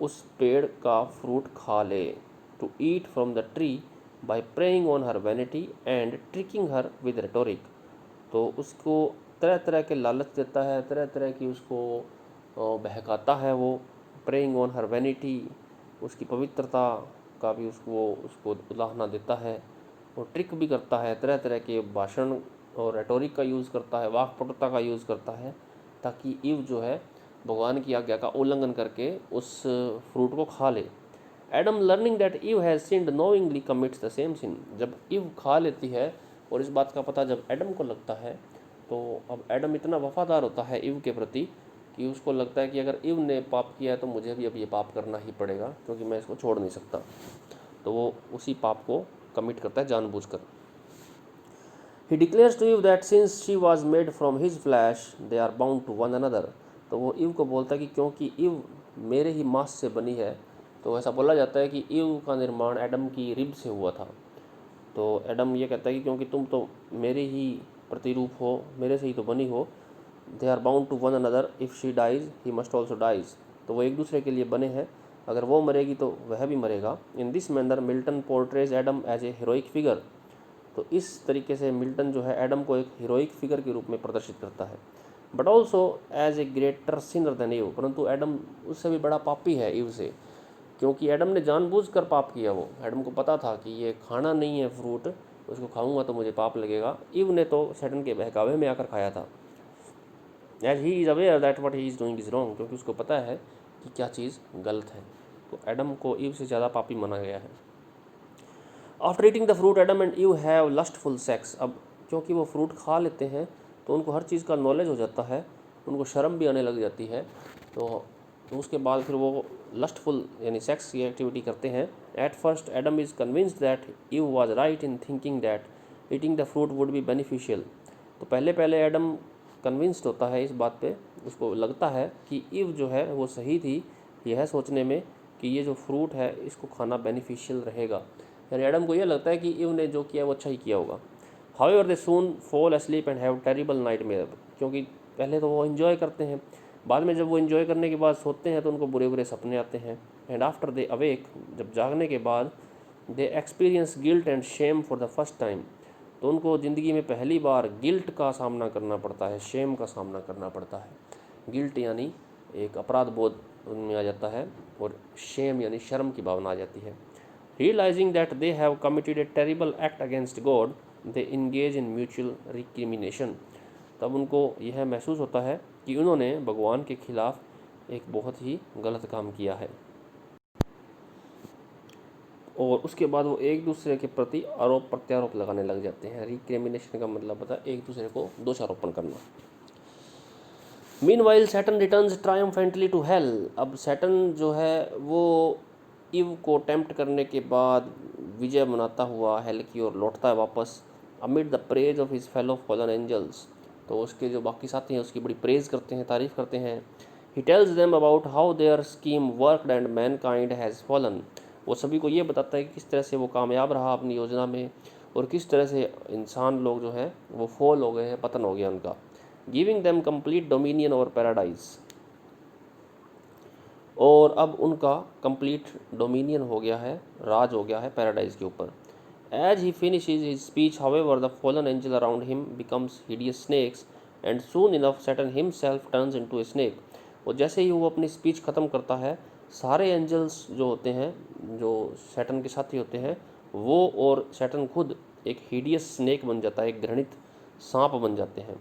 उस पेड़ का फ्रूट खा ले, to eat from the tree by preying on her vanity and tricking her with rhetoric. तो उसको तरह तरह के लालच देता है, तरह तरह की उसको बहकाता है वो, प्रेइंग ऑन हर वैनिटी, उसकी पवित्रता का भी उसको उलाहना देता है, और ट्रिक भी करता है, तरह तरह के भाषण और रेटोरिक का यूज़ करता है, वाक्पटुता का यूज़ करता है, ताकि ईव जो है भगवान की आज्ञा का उल्लंघन करके उस फ्रूट को खा ले। Adam learning that Eve has sinned knowingly commits the same sin. जब ईव खा लेती है और इस बात का पता जब एडम को लगता है, तो अब एडम इतना वफादार होता है ईव के प्रति कि उसको लगता है कि अगर ईव ने पाप किया है तो मुझे भी अब ये पाप करना ही पड़ेगा, क्योंकि मैं इसको छोड़ नहीं सकता। तो वो उसी पाप को कमिट करता है जानबूझकर। He declares to Eve that since she was made from his flesh, they are bound to one another। तो वो ईव को बोलता है कि क्योंकि ईव मेरे ही मांस से बनी है, तो ऐसा बोला जाता है कि ईव का निर्माण एडम की रिब से हुआ था। तो एडम ये कहता है कि क्योंकि तुम तो मेरे ही प्रतिरूप हो, मेरे से ही तो बनी हो, they are bound to one another, if she dies he must also dies. तो वो एक दूसरे के लिए बने हैं, अगर वो मरेगी तो वह भी मरेगा। In this manner Milton portrays Adam as a heroic figure. तो इस तरीके से मिल्टन जो है एडम को एक हीरोइक फिगर के रूप में प्रदर्शित करता है। But also as a greater sinner than Eve. परंतु एडम उससे भी बड़ा पापी है ईव से, क्योंकि एडम ने जानबूझकर पाप किया। वो एडम को पता था कि ये खाना नहीं है फ्रूट, उसको खाऊंगा तो मुझे पाप लगेगा। ईव ने तो सैटन के बहकावे में आकर खाया था, as he is aware that what he is doing is wrong, क्योंकि उसको पता है कि क्या चीज़ गलत है। तो एडम को ईव से ज़्यादा पापी माना गया है। After eating the fruit Adam and ewe have lustful sex. अब क्योंकि वो फ्रूट खा लेते हैं तो उनको हर चीज़ का नॉलेज हो जाता है, उनको शर्म भी आने लग जाती है। तो उसके बाद फिर वो लस्टफुल यानी सेक्स की एक्टिविटी करते हैं। At first Adam is convinced that Eve was right in thinking that eating the fruit would be beneficial. तो पहले पहले एडम कन्विंस्ड होता है इस बात पे, उसको लगता है कि ईव जो है वो सही थी यह सोचने में कि ये जो फ्रूट है इसको खाना बेनिफिशियल रहेगा। यानी एडम को यह लगता है कि ईव ने जो किया वो अच्छा ही किया होगा। However they soon fall asleep and have terrible nightmare. क्योंकि पहले तो वो इन्जॉय करते हैं, बाद में जब वो इन्जॉय करने के बाद सोते हैं तो उनको बुरे बुरे सपने आते हैं। एंड आफ्टर दे अवेक, जब जागने के बाद, they experience guilt and shame for the first time. तो उनको ज़िंदगी में पहली बार गिल्ट का सामना करना पड़ता है, शेम का सामना करना पड़ता है। गिल्ट यानी एक अपराध बोध उनमें आ जाता है, और शेम यानी शर्म की भावना आ जाती है। Realizing that they have committed a terrible act against God, they engage in mutual recrimination। तब उनको यह महसूस होता है कि उन्होंने भगवान के खिलाफ एक बहुत ही गलत काम किया है, और उसके बाद वो एक दूसरे के प्रति आरोप प्रत्यारोप लगाने लग जाते हैं। रिक्रिमिनेशन का मतलब होता है एक दूसरे को दोषारोपण करना। Meanwhile Satan returns triumphantly to hell. अब सैटन जो है वो ईव को टेम्प्ट करने के बाद विजय मनाता हुआ हेल की ओर लौटता है वापस। Amid the praise of his fellow fallen angels. तो उसके जो बाकी साथी हैं उसकी बड़ी प्रेज करते हैं, तारीफ़ करते हैं। He tells them about how their scheme worked and mankind has fallen. वो सभी को ये बताता है कि किस तरह से वो कामयाब रहा अपनी योजना में और किस तरह से इंसान लोग जो हैं वो फॉल हो गए हैं, पतन हो गया उनका। Giving them complete dominion over paradise, और अब उनका कंप्लीट डोमिनियन हो गया है, राज हो गया है पैराडाइज के ऊपर। As he finishes his speech, however, the fallen angel around him becomes hideous snakes, and soon enough Saturn himself turns into a snake। और जैसे ही वो अपनी स्पीच ख़त्म करता है, सारे एंजल्स जो होते हैं, जो सैटर्न के साथी होते हैं, वो और सैटर्न खुद एक हिडियस स्नेक बन जाता है, एक घृणित सांप बन जाते हैं।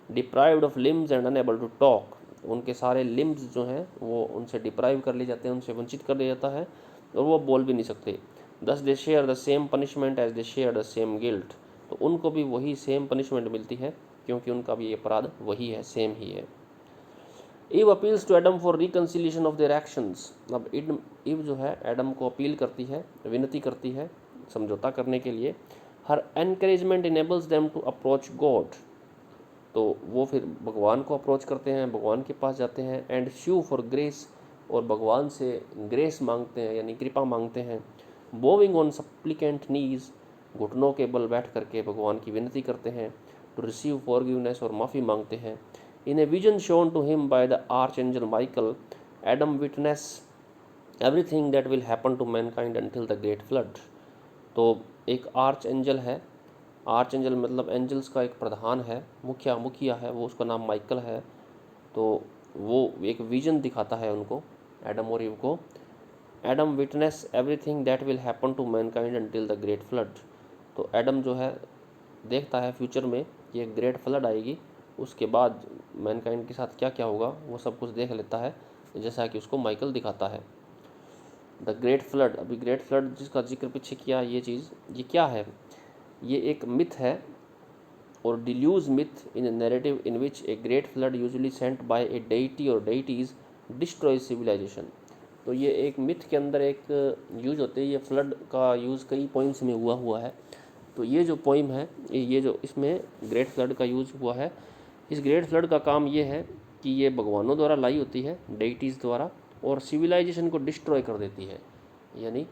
Deprived of limbs and unable to talk, उनके सारे लिम्स जो हैं वो उनसे डिप्राइव कर लिए जाते हैं, उनसे वंचित कर दिया जाता है और वो बोल भी नहीं सकते। Thus they share the same punishment as they share the same guilt, तो उनको भी वही सेम पनिशमेंट मिलती है क्योंकि उनका भी अपराध वही है, सेम ही है। Eve appeals to Adam for reconciliation of their actions. अब ईव जो है एडम को अपील करती है, विनती करती है समझौता करने के लिए। Her encouragement enables them to approach God, तो वो फिर भगवान को अप्रोच करते हैं, भगवान के पास जाते हैं। एंड स्यू फॉर ग्रेस, और भगवान से ग्रेस मांगते हैं यानी कृपा मांगते हैं। बोविंग ऑन सप्लिकेंट नीज, घुटनों के बल बैठ करके भगवान की विनती करते हैं। टू रिसीव फॉरगिवनेस, और माफ़ी मांगते हैं। In a vision shown to him by the archangel Michael, Adam witness everything that will happen to mankind until the great flood. तो एक आर्च एंजल है, आर्च एंजल मतलब एंजल्स का एक प्रधान है, मुखिया है, वो उसका नाम माइकल है। तो वो एक विजन दिखाता है उनको, एडम और ईव को। Adam witness everything that will happen to mankind until the great flood, तो एडम जो है देखता है फ्यूचर में ये ग्रेट फ्लड आएगी, उसके बाद मैनकाइंड के साथ क्या क्या होगा वो सब कुछ देख लेता है, जैसा कि उसको माइकल दिखाता है। द ग्रेट फ्लड, अभी ग्रेट फ्लड जिसका जिक्र पीछे किया, ये चीज़ ये क्या है, ये एक मिथ है और deluge myth in narrative in which a great flood usually sent by a deity or deities destroy civilisation. तो ये एक मिथ के अंदर एक यूज होते हैं, ये फ्लड का यूज़ कई पॉइंट्स में हुआ है। तो ये जो पोइम है, ये जो इसमें ग्रेट फ्लड का यूज़ हुआ है, इस ग्रेट फ्लड का काम ये है कि ये भगवानों द्वारा लाई होती है, डेइटीज़ द्वारा, और सिविलाइजेशन को डिस्ट्रॉय कर देती है, यानी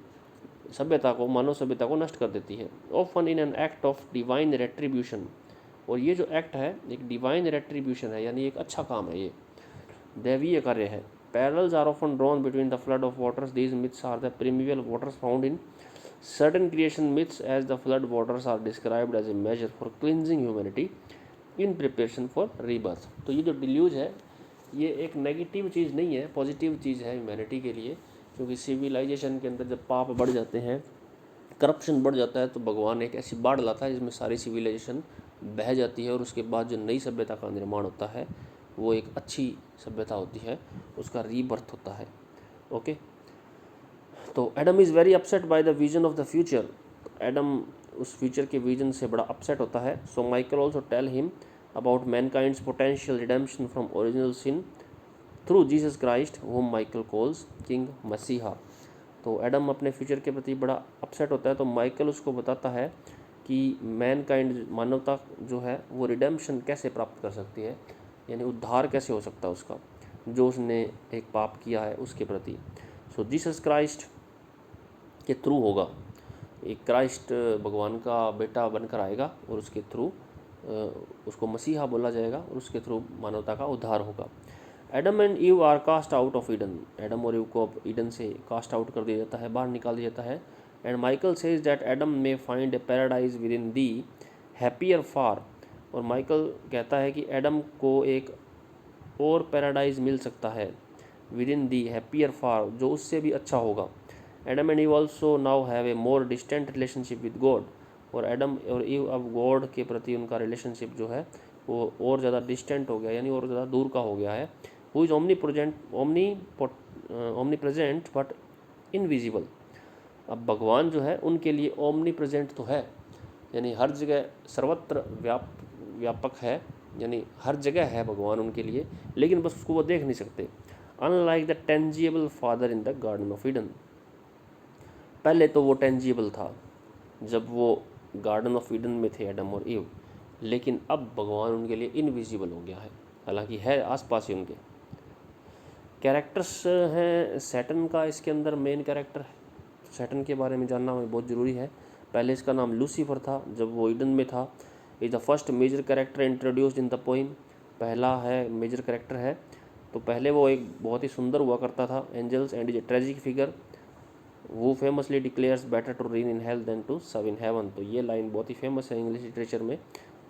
सभ्यता को, मानव सभ्यता को नष्ट कर देती है। Often in an act of divine retribution, और ये जो एक्ट है एक डिवाइन रेट्रीब्यूशन है, यानी एक अच्छा काम है, ये दैवीय कार्य है। Parallels are often drawn between the flood of waters, these myths are the primeval waters found in certain creation myths, as the flood waters are described as a measure for cleansing humanity in preparation for rebirth। तो ये जो deluge है ये एक negative चीज़ नहीं है, positive चीज़ है humanity के लिए, क्योंकि सिविलाइजेशन के अंदर जब पाप बढ़ जाते हैं, करप्शन बढ़ जाता है, तो भगवान एक ऐसी बाढ़ लाता है जिसमें सारी सिविलाइजेशन बह जाती है और उसके बाद जो नई सभ्यता का निर्माण होता है वो एक अच्छी सभ्यता होती है, उसका रीबर्थ होता है। ओके, तो Adam is very upset by the vision of the future, Adam उस फ्यूचर के विजन से बड़ा अपसेट होता है। So Michael also tell him about mankind's potential redemption from original sin through Jesus Christ whom Michael calls king Messiah. तो Adam अपने future के प्रति बड़ा अपसेट होता है, तो माइकल उसको बताता है कि मैनकाइंड, मानवता जो है वो रिडेम्पशन कैसे प्राप्त कर सकती है, यानी उद्धार कैसे हो सकता है उसका, जो उसने एक पाप किया है उसके प्रति। सो जीसस क्राइस्ट के थ्रू होगा, एक क्राइस्ट भगवान का बेटा बनकर आएगा और उसके थ्रू उसको मसीहा बोला जाएगा और उसके थ्रू मानवता का उद्धार होगा। Adam and Eve are cast out of Eden, Adam और ईव को ईडन से कास्ट आउट कर दिया जाता है, बाहर निकाल दिया जाता है। And Michael says that Adam may find a paradise within thee happier far, और माइकल कहता है कि एडम को एक और पैराडाइज मिल सकता है विद इन दी हैप्पियर फार, जो उससे भी अच्छा होगा। Adam and ewe also now have a more distant relationship with God, और एडम और ईव अब गॉड के प्रति उनका रिलेशनशिप जो है वो और ज़्यादा डिस्टेंट हो गया, यानी और ज़्यादा दूर का हो गया है। Who is omni present but invisible, अब भगवान जो है उनके लिए ओमनी प्रेजेंट तो है, यानी हर जगह सर्वत्र व्यापक है, यानी हर जगह है भगवान उनके लिए, लेकिन बस उसको वो देख नहीं सकते। Unlike the tangible father in the garden of Eden, पहले तो वो टेंजिबल था जब वो गार्डन ऑफ ईडन में थे एडम और ईव, लेकिन अब भगवान उनके लिए इनविजिबल हो गया है, हालांकि है आसपास ही उनके। कैरेक्टर्स हैं सैटर्न का, इसके अंदर मेन कैरेक्टर है। सैटर्न के बारे में जानना हमें बहुत ज़रूरी है। पहले इसका नाम लूसीफर था जब वो ईडन में था। Is the first major character introduced in the poem, पहला है मेजर कैरेक्टर है। तो पहले वो एक बहुत ही सुंदर हुआ करता था, angels, and is a tragic figure who famously declares better to reign in hell than to serve in heaven. तो ये लाइन बहुत ही फेमस है इंग्लिश लिटरेचर में,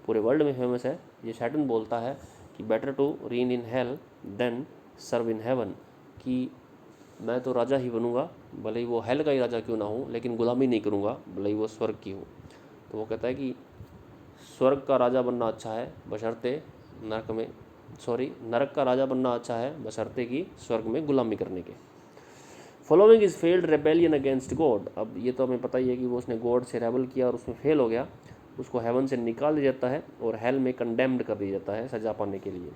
पूरे वर्ल्ड में फेमस है। ये सैटर्न बोलता है कि better to reign in hell than serve in heaven, कि मैं तो राजा ही बनूंगा, भले ही वो हेल का ही राजा क्यों ना हो, लेकिन गुलामी नहीं करूंगा भले ही वो स्वर्ग की हो। तो वो कहता है कि स्वर्ग का राजा बनना अच्छा है बशर्ते नरक का राजा बनना अच्छा है बशर्ते कि स्वर्ग में गुलामी करने के। Following is failed rebellion against God, अब ये तो हमें पता ही है कि वो उसने गॉड से रेबल किया और उसमें फेल हो गया, उसको हेवन से निकाल दिया जाता है और हेल में कंडेम्ड कर दिया जाता है सजा पाने के लिए।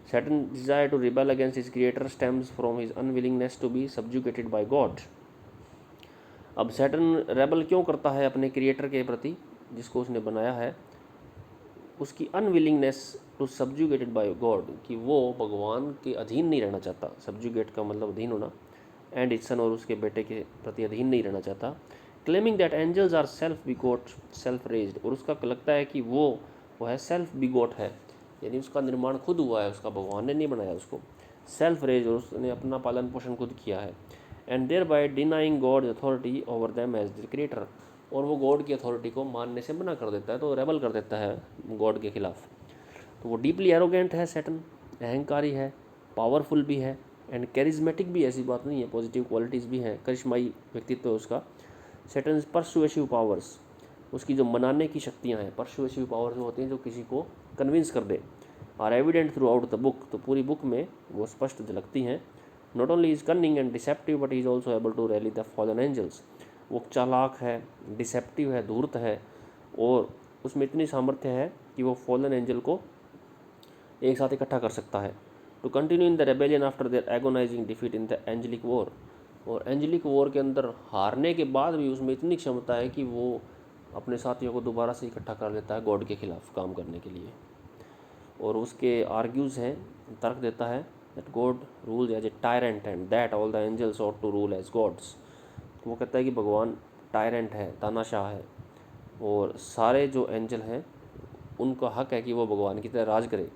Saturn desire to rebel against his creator stems from his unwillingness to be subjugated by God। अब सैटर्न रेबल क्यों करता है अपने क्रिएटर के प्रति जिसको उसने बनाया है, उसकी unwillingness to subjugated bye God, कि वो भगवान के अधीन नहीं रहना चाहता। सब्जुगेट का मतलब अधीन होना, एंड इट्स सन और उसके बेटे के प्रति अधीन नहीं रहना चाहता। Claiming that angels are self begot self raised, और उसका लगता है कि वो है सेल्फ बिगोट है, यानी उसका निर्माण खुद हुआ है, उसका भगवान ने नहीं बनाया उसको। सेल्फ रेज, और उसने अपना पालन पोषण खुद किया है। And thereby denying God authority over them as the creator, और वो गॉड की अथॉरिटी को मानने से मना कर देता है, तो रेबल कर देता है गॉड के खिलाफ। तो वो डीपली एरोगेंट है सैटर्न, अहंकारी है, पावरफुल भी है, एंड कैरिज्मेटिक भी, ऐसी बात नहीं है, पॉजिटिव क्वालिटीज़ भी हैं, करिश्माई व्यक्तित्व है उसका। सैटर्न परसुएसिव पावर्स, उसकी जो मनाने की शक्तियाँ हैं, परसुएसिव पावर्स होती हैं जो किसी को कन्विंस कर दे, are evident throughout the book, तो पूरी बुक में वो स्पष्ट झलकती हैं। Not only is cunning and deceptive but is also able to rally the fallen angels, वो चालाक है, डिसेप्टिव है, धूर्त है, और उसमें इतनी सामर्थ्य है कि वो फॉलन एंजल को एक साथ इकट्ठा कर सकता है। To continue in the rebellion after their agonising defeat in the angelic war, और एंजलिक वॉर के अंदर हारने के बाद भी उसमें इतनी क्षमता है कि वो अपने साथियों को दोबारा से इकट्ठा कर लेता है गॉड के खिलाफ काम करने के लिए। और उसके आर्ग्यूज़ हैं, तर्क देता है that God rules as a tyrant and that all the angels ought to rule as gods. वो कहता है कि भगवान टायरेंट है, तानाशाह है, और सारे जो एंजल हैं उनका हक है कि वो भगवान की तरह राज करे।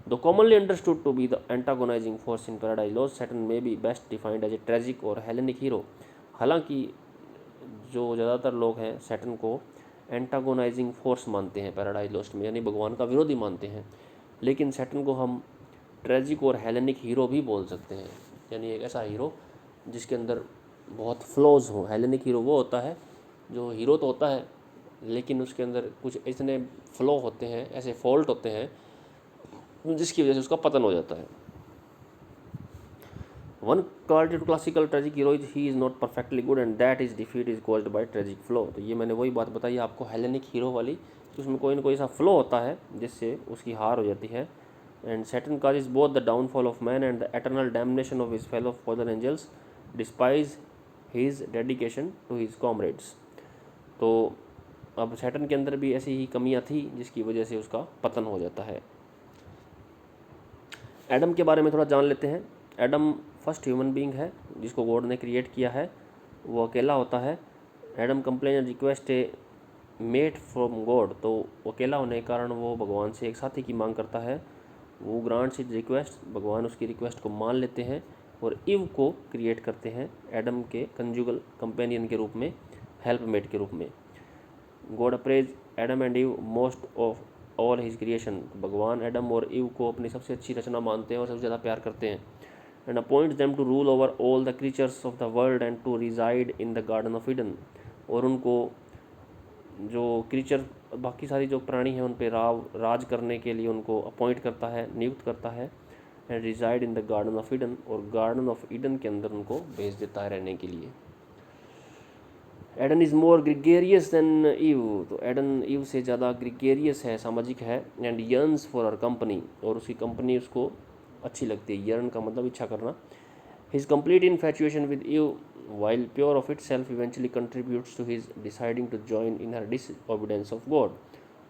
The commonly understood to be the antagonising force in Paradise Lost, Satan may be best defined as a tragic or Hellenic hero. हालांकि जो ज़्यादातर लोग हैं सैटर्न को एंटागोनाइजिंग फोर्स मानते हैं पैराडाइज लॉस्ट में, यानी भगवान का विरोधी मानते हैं, लेकिन सैटर्न को हम ट्रेजिक और हेलेनिक हीरो भी बोल सकते हैं, यानी एक ऐसा हीरो जिसके अंदर बहुत फ्लॉज हों। हेलेनिक हीरो वो होता है जो हीरो तो होता है लेकिन उसके अंदर कुछ इतने फ्लॉ होते हैं, ऐसे फॉल्ट होते हैं जिसकी वजह से उसका पतन हो जाता है। One quality to classical tragic hero is he is not perfectly good and that is defeat is caused by tragic flaw. तो ये मैंने वही बात बताई आपको हेलेनिक हीरो वाली, कि उसमें कोई ना कोई ऐसा फ्लो होता है जिससे उसकी हार हो जाती है। And Saturn causes both the downfall of man and the eternal damnation of his fellow fallen angels despite his dedication to his comrades। तो अब सैटर्न के अंदर भी ऐसी ही कमियां थी जिसकी वजह से उसका पतन हो जाता है। एडम के बारे में थोड़ा जान लेते हैं। एडम फर्स्ट ह्यूमन बीइंग है जिसको गॉड ने क्रिएट किया है, वो अकेला होता है। Adam complain and request a mate from God, तो अकेला होने के कारण वो भगवान से एक साथी की मांग करता है। वो ग्रांट्स हिज रिक्वेस्ट, भगवान उसकी रिक्वेस्ट को मान लेते हैं और इव को क्रिएट करते हैं एडम के कंजुगल कंपेनियन के रूप में, हेल्पमेट के रूप में। God apprise Adam and ewe most of all his creation, भगवान एडम और ईव को अपनी सबसे अच्छी रचना मानते हैं और सबसे ज़्यादा प्यार करते हैं। And appoints them to rule over all the creatures of the world and to reside in the garden of Eden, और उनको जो क्रीचर बाकी सारी जो प्राणी हैं उन पे राज करने के लिए उनको अपॉइंट करता है, नियुक्त करता है। And reside in the garden of Eden, और गार्डन ऑफ ईडन के अंदर उनको भेज देता है रहने के लिए। Adam is more gregarious than Eve, तो एडन ईव से ज़्यादा ग्रिगेरियस है, सामाजिक है। And yearns for her company, और उसकी कंपनी उसको अच्छी लगती है। यर्न का मतलब इच्छा करना। His complete infatuation with Eve while pure of itself eventually contributes to his deciding to join in her disobedience of God,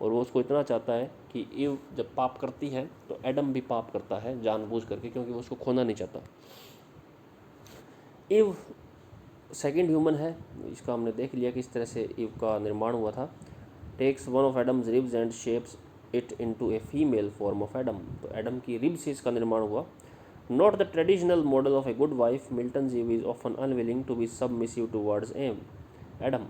और वो उसको इतना चाहता है कि ईव जब पाप करती है तो एडम भी पाप करता है जानबूझ करके, क्योंकि वो उसको खोना नहीं चाहता। ईव सेकंड ह्यूमन है, इसका हमने देख लिया कि इस तरह से ईव का निर्माण हुआ था। Takes one of Adam's ribs and shapes it into a female form of Adam. तो एडम की रिब से इसका निर्माण हुआ। Not the traditional model of a good wife, Milton Eve is often unwilling to be submissive towards Adam.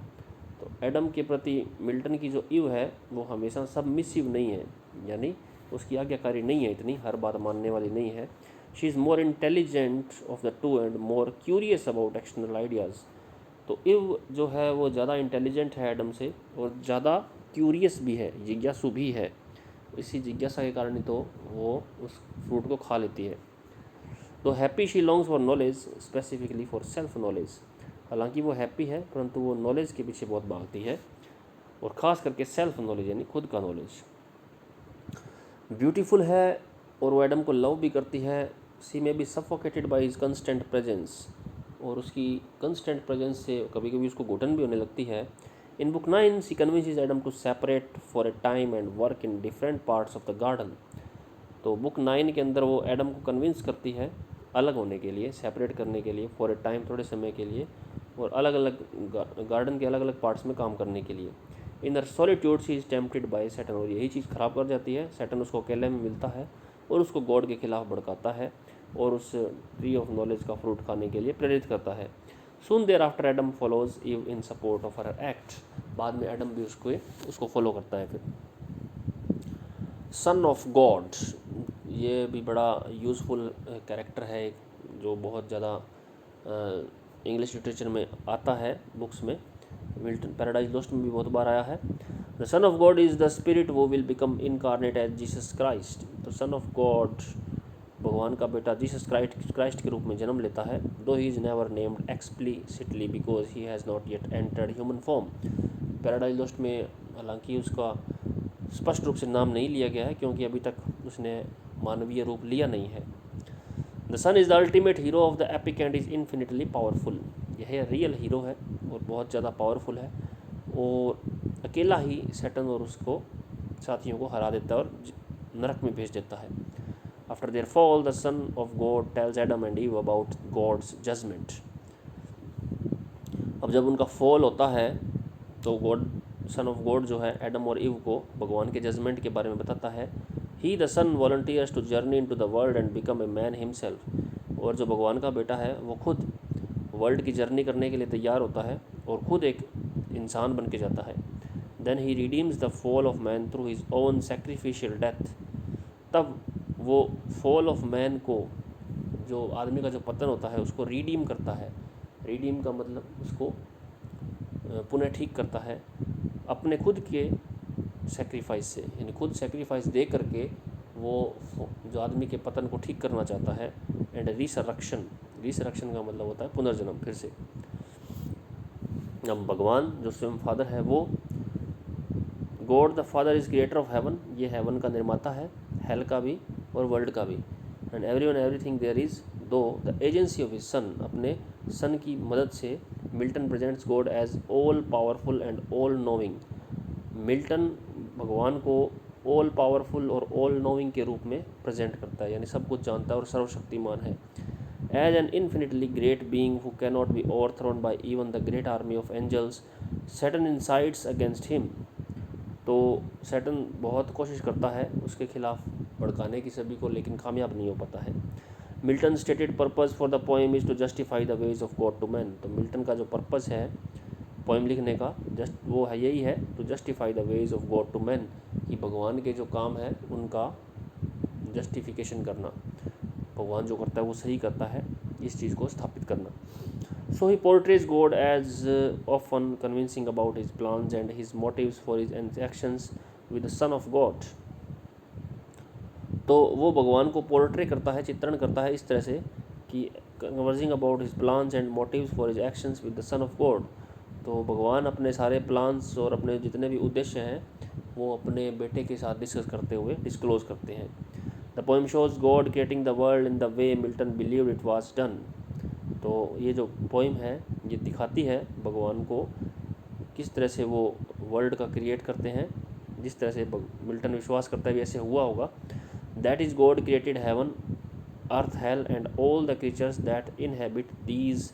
तो Adam के प्रति Milton की जो ईव है वो हमेशा सबमिसिव नहीं है, यानी उसकी आज्ञाकारी नहीं है, इतनी हर बात मानने वाली नहीं है। She is more intelligent of the two and more curious about external ideas. तो ईव जो है वो ज़्यादा इंटेलिजेंट है एडम से और ज़्यादा क्यूरियस भी है, जिज्ञासु भी है। इसी जिज्ञासा के कारण ही तो वो उस फ्रूट को खा लेती है। तो happy she longs for knowledge, specifically for self knowledge. हालांकि वो हैप्पी है परंतु वो नॉलेज के पीछे बहुत भागती है, और ख़ास करके सेल्फ नॉलेज यानी खुद का नॉलेज। ब्यूटीफुल है और वो एडम को लव भी करती है। She may be suffocated by his constant presence, और उसकी कंस्टेंट प्रेजेंस से कभी कभी उसको घुटन भी होने लगती है। In book 9 she convinces Adam to separate for a time and work in different parts of the garden. तो बुक 9 के अंदर वो एडम को कन्विंस करती है अलग होने के लिए, सेपरेट करने के लिए, फॉर ए टाइम थोड़े समय के लिए, और अलग अलग गार्डन के अलग अलग पार्ट्स में काम करने के लिए। In her solitude she is tempted by Satan, और यही चीज़ ख़राब कर जाती है। सैटर्न उसको अकेले में मिलता है और उसको गॉड के खिलाफ भड़काता है और उस ट्री ऑफ नॉलेज का फ्रूट खाने के लिए प्रेरित करता है। Soon thereafter Adam follows Eve in support of her act. बाद में एडम भी उसको फॉलो करता है। फिर सन ऑफ गॉड, ये भी बड़ा यूज़फुल कैरेक्टर है जो बहुत ज़्यादा इंग्लिश लिटरेचर में आता है, बुक्स में। मिल्टन पैराडाइज लॉस्ट में भी बहुत बार आया है। The sun of God is the spirit who will become incarnate as Jesus Christ. तो सन ऑफ गॉड भगवान का बेटा जीसस क्राइस्ट के रूप में जन्म लेता है। दो he is never named explicitly because he has not yet entered human form. Paradise lost में हालांकि उसका स्पष्ट रूप से नाम नहीं लिया गया है क्योंकि अभी तक उसने मानवीय रूप लिया नहीं है। The son is the ultimate hero of the epic and is infinitely powerful. यह रियल हीरो है और बहुत ज़्यादा पावरफुल है, और अकेला ही सैटर्न और उसको साथियों को हरा देता है और नरक में भेज देता है। After their fall the sun of God tells Adam and Eve about God's judgement. अब जब उनका फॉल होता है तो सन ऑफ गॉड जो है एडम और ईव को भगवान के जजमेंट के बारे में बताता है। He the Son volunteers to journey into the world and become a man himself. और जो भगवान का बेटा है वो खुद वर्ल्ड की जर्नी करने के लिए तैयार होता है और खुद एक इंसान बन के जाता है। Then he redeems the fall of man through his own sacrificial death. तब वो फॉल ऑफ मैन को, जो आदमी का जो पतन होता है, उसको रिडीम करता है। रिडीम का मतलब उसको पुनः ठीक करता है अपने खुद के सेक्रीफाइस से, यानी खुद सेक्रीफाइस दे करके वो जो आदमी के पतन को ठीक करना चाहता है। एंड रिसरेक्शन का मतलब होता है पुनर्जन्म, फिर से। अब भगवान जो स्वयं फादर है, वो God the father is creator of haven, ये हेवन का निर्माता है, हेल का भी और वर्ल्ड का भी। And everyone everything there is through the agency of his Son. अपने सन की मदद से Milton presents God as all powerful and all knowing. Milton भगवान को ऑल पावरफुल और ऑल नोइंग के रूप में प्रेजेंट करता है, यानी सब कुछ जानता है और सर्वशक्तिमान है। As an infinitely great being who can not be overthrown by even the great army of angels, Satan incites against him. तो सैटर्न बहुत कोशिश करता है उसके खिलाफ भड़काने की सभी को, लेकिन कामयाब नहीं हो पाता है। Milton stated purpose for the poem is to justify the ways of God to man. तो मिल्टन का जो पर्पज़ है पोएम लिखने का, वो है यही है, to justify the ways of God to man, कि भगवान के जो काम है उनका जस्टिफिकेशन करना। भगवान जो करता है वो सही करता है, इस चीज़ को स्थापित करना। So he portrays God as often convincing about his plans and his motives for his actions with the sun of God. तो वो भगवान को पोर्ट्रे करता है, चित्रण करता है इस तरह से कि conversing about his plans and motives for his actions with the sun of God. तो भगवान अपने सारे प्लान्स और अपने जितने भी उद्देश्य हैं वो अपने बेटे के साथ डिस्क्लोज करते हैं। The poem shows God creating the world in the way Milton believed it was done. तो ये जो पोएम है ये दिखाती है भगवान को किस तरह से वो वर्ल्ड का क्रिएट करते हैं जिस तरह से मिल्टन विश्वास करता है भी ऐसे हुआ होगा। That is God created heaven earth hell and all the creatures that inhabit these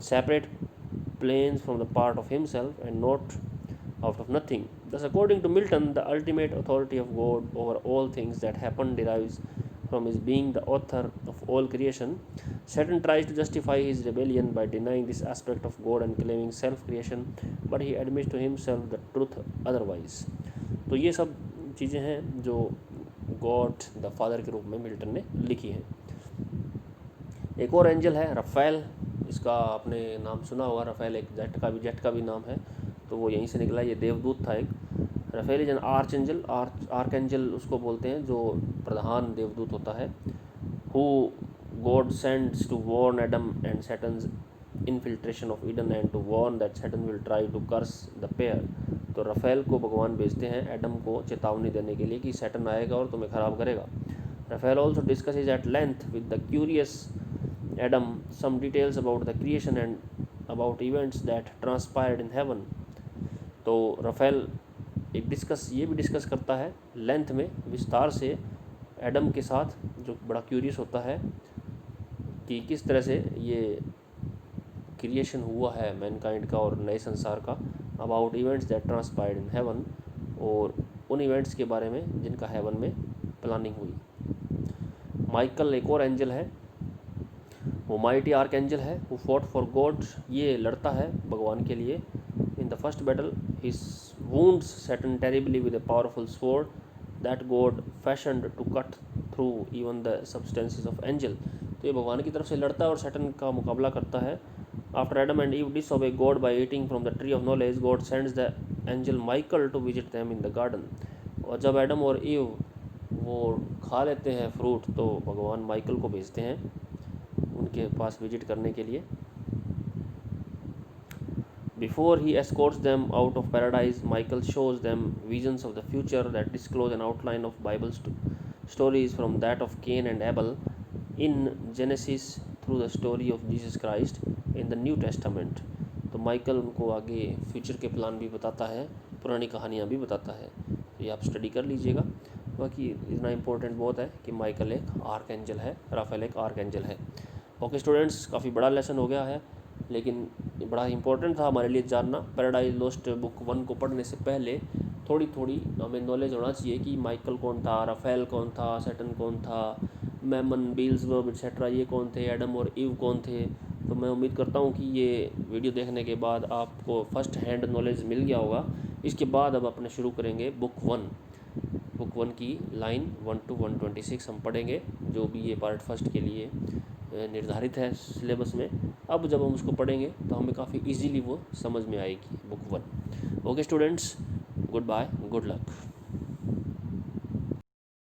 separate planes from the part of himself and not out of nothing. Thus, according to Milton, the ultimate authority of God over all things that happen derives from his being the author of all creation. Satan tries to justify his rebellion by denying this aspect of God and claiming self creation, but he admits to himself the truth otherwise. तो ये सब चीज़ें हैं जो God the father के रूप में Milton ने लिखी हैं। एक और एंजल है रफ़ेल, इसका आपने नाम सुना होगा। रफ़ेल एक जेट का भी नाम है, तो वो यहीं से निकला। ये देवदूत था एक। Raphael is an archangel, archangel उसको बोलते हैं जो प्रधान देवदूत होता है। Who God sends to warn Adam and Satan's infiltration of Eden and to warn that Satan will try to curse the pair. तो रफ़ेल को भगवान भेजते हैं एडम को चेतावनी देने के लिए कि सैटन आएगा और तुम्हें ख़राब करेगा। Raphael also discusses at length with the curious Adam some details about the creation and about events that transpired in heaven। तो रफ़ेल ये भी डिस्कस करता है लेंथ में, विस्तार से, एडम के साथ, जो बड़ा क्यूरियस होता है कि किस तरह से ये क्रिएशन हुआ है मैनकाइंड का और नए संसार का। About events that transpired in heaven, और उन इवेंट्स के बारे में जिनका हेवन में प्लानिंग हुई। माइकल एक और एंजल है, वो माइटी आर्क एंजल है, वो फॉट फॉर गॉड, ये लड़ता है भगवान के लिए। In the first battle his wounds Satan terribly with a powerful sword that God fashioned to cut through even the substances of angel. तो ये भगवान की तरफ से लड़ता है और सैटन का मुकाबला करता है। After Adam and Eve disobey God by eating from the tree of knowledge, God sends the angel Michael to visit them in the garden. और जब एडम और ईव वो खा लेते हैं फ्रूट, तो भगवान माइकल को भेजते हैं उनके पास विजिट करने के लिए। Before he escorts them out of paradise, Michael shows them visions of the future that disclose an outline of Bible stories from that of Cain and Abel in Genesis through the story of Jesus Christ in the New Testament. तो Michael उनको आगे future के plan भी बताता है, पुरानी कहानियाँ भी बताता है। तो ये आप स्टडी कर लीजिएगा। बाकी इतना इम्पोर्टेंट बहुत है कि माइकल एक आर्क एंजल है, राफेल एक आर्क एंजल है। ओके स्टूडेंट्स, काफ़ी बड़ा लेसन हो गया है, लेकिन बड़ा इंपॉर्टेंट था हमारे लिए जानना। पैराडाइज लॉस्ट बुक 1 को पढ़ने से पहले थोड़ी थोड़ी हमें नॉलेज होना चाहिए कि माइकल कौन था, राफेल कौन था, सैटन कौन था, मैमन, बील्ज़बर्ग एक्सेट्रा ये कौन थे, एडम और ईव कौन थे। तो मैं उम्मीद करता हूँ कि ये वीडियो देखने के बाद आपको फर्स्ट हैंड नॉलेज मिल गया होगा। इसके बाद अब अपने शुरू करेंगे बुक 1 की लाइन 1 to 126 हम पढ़ेंगे, जो भी ये पार्ट फर्स्ट के लिए निर्धारित है सिलेबस में। अब जब हम उसको पढ़ेंगे तो हमें काफ़ी इजीली वो समझ में आएगी book 1। Okay students, goodbye, good luck.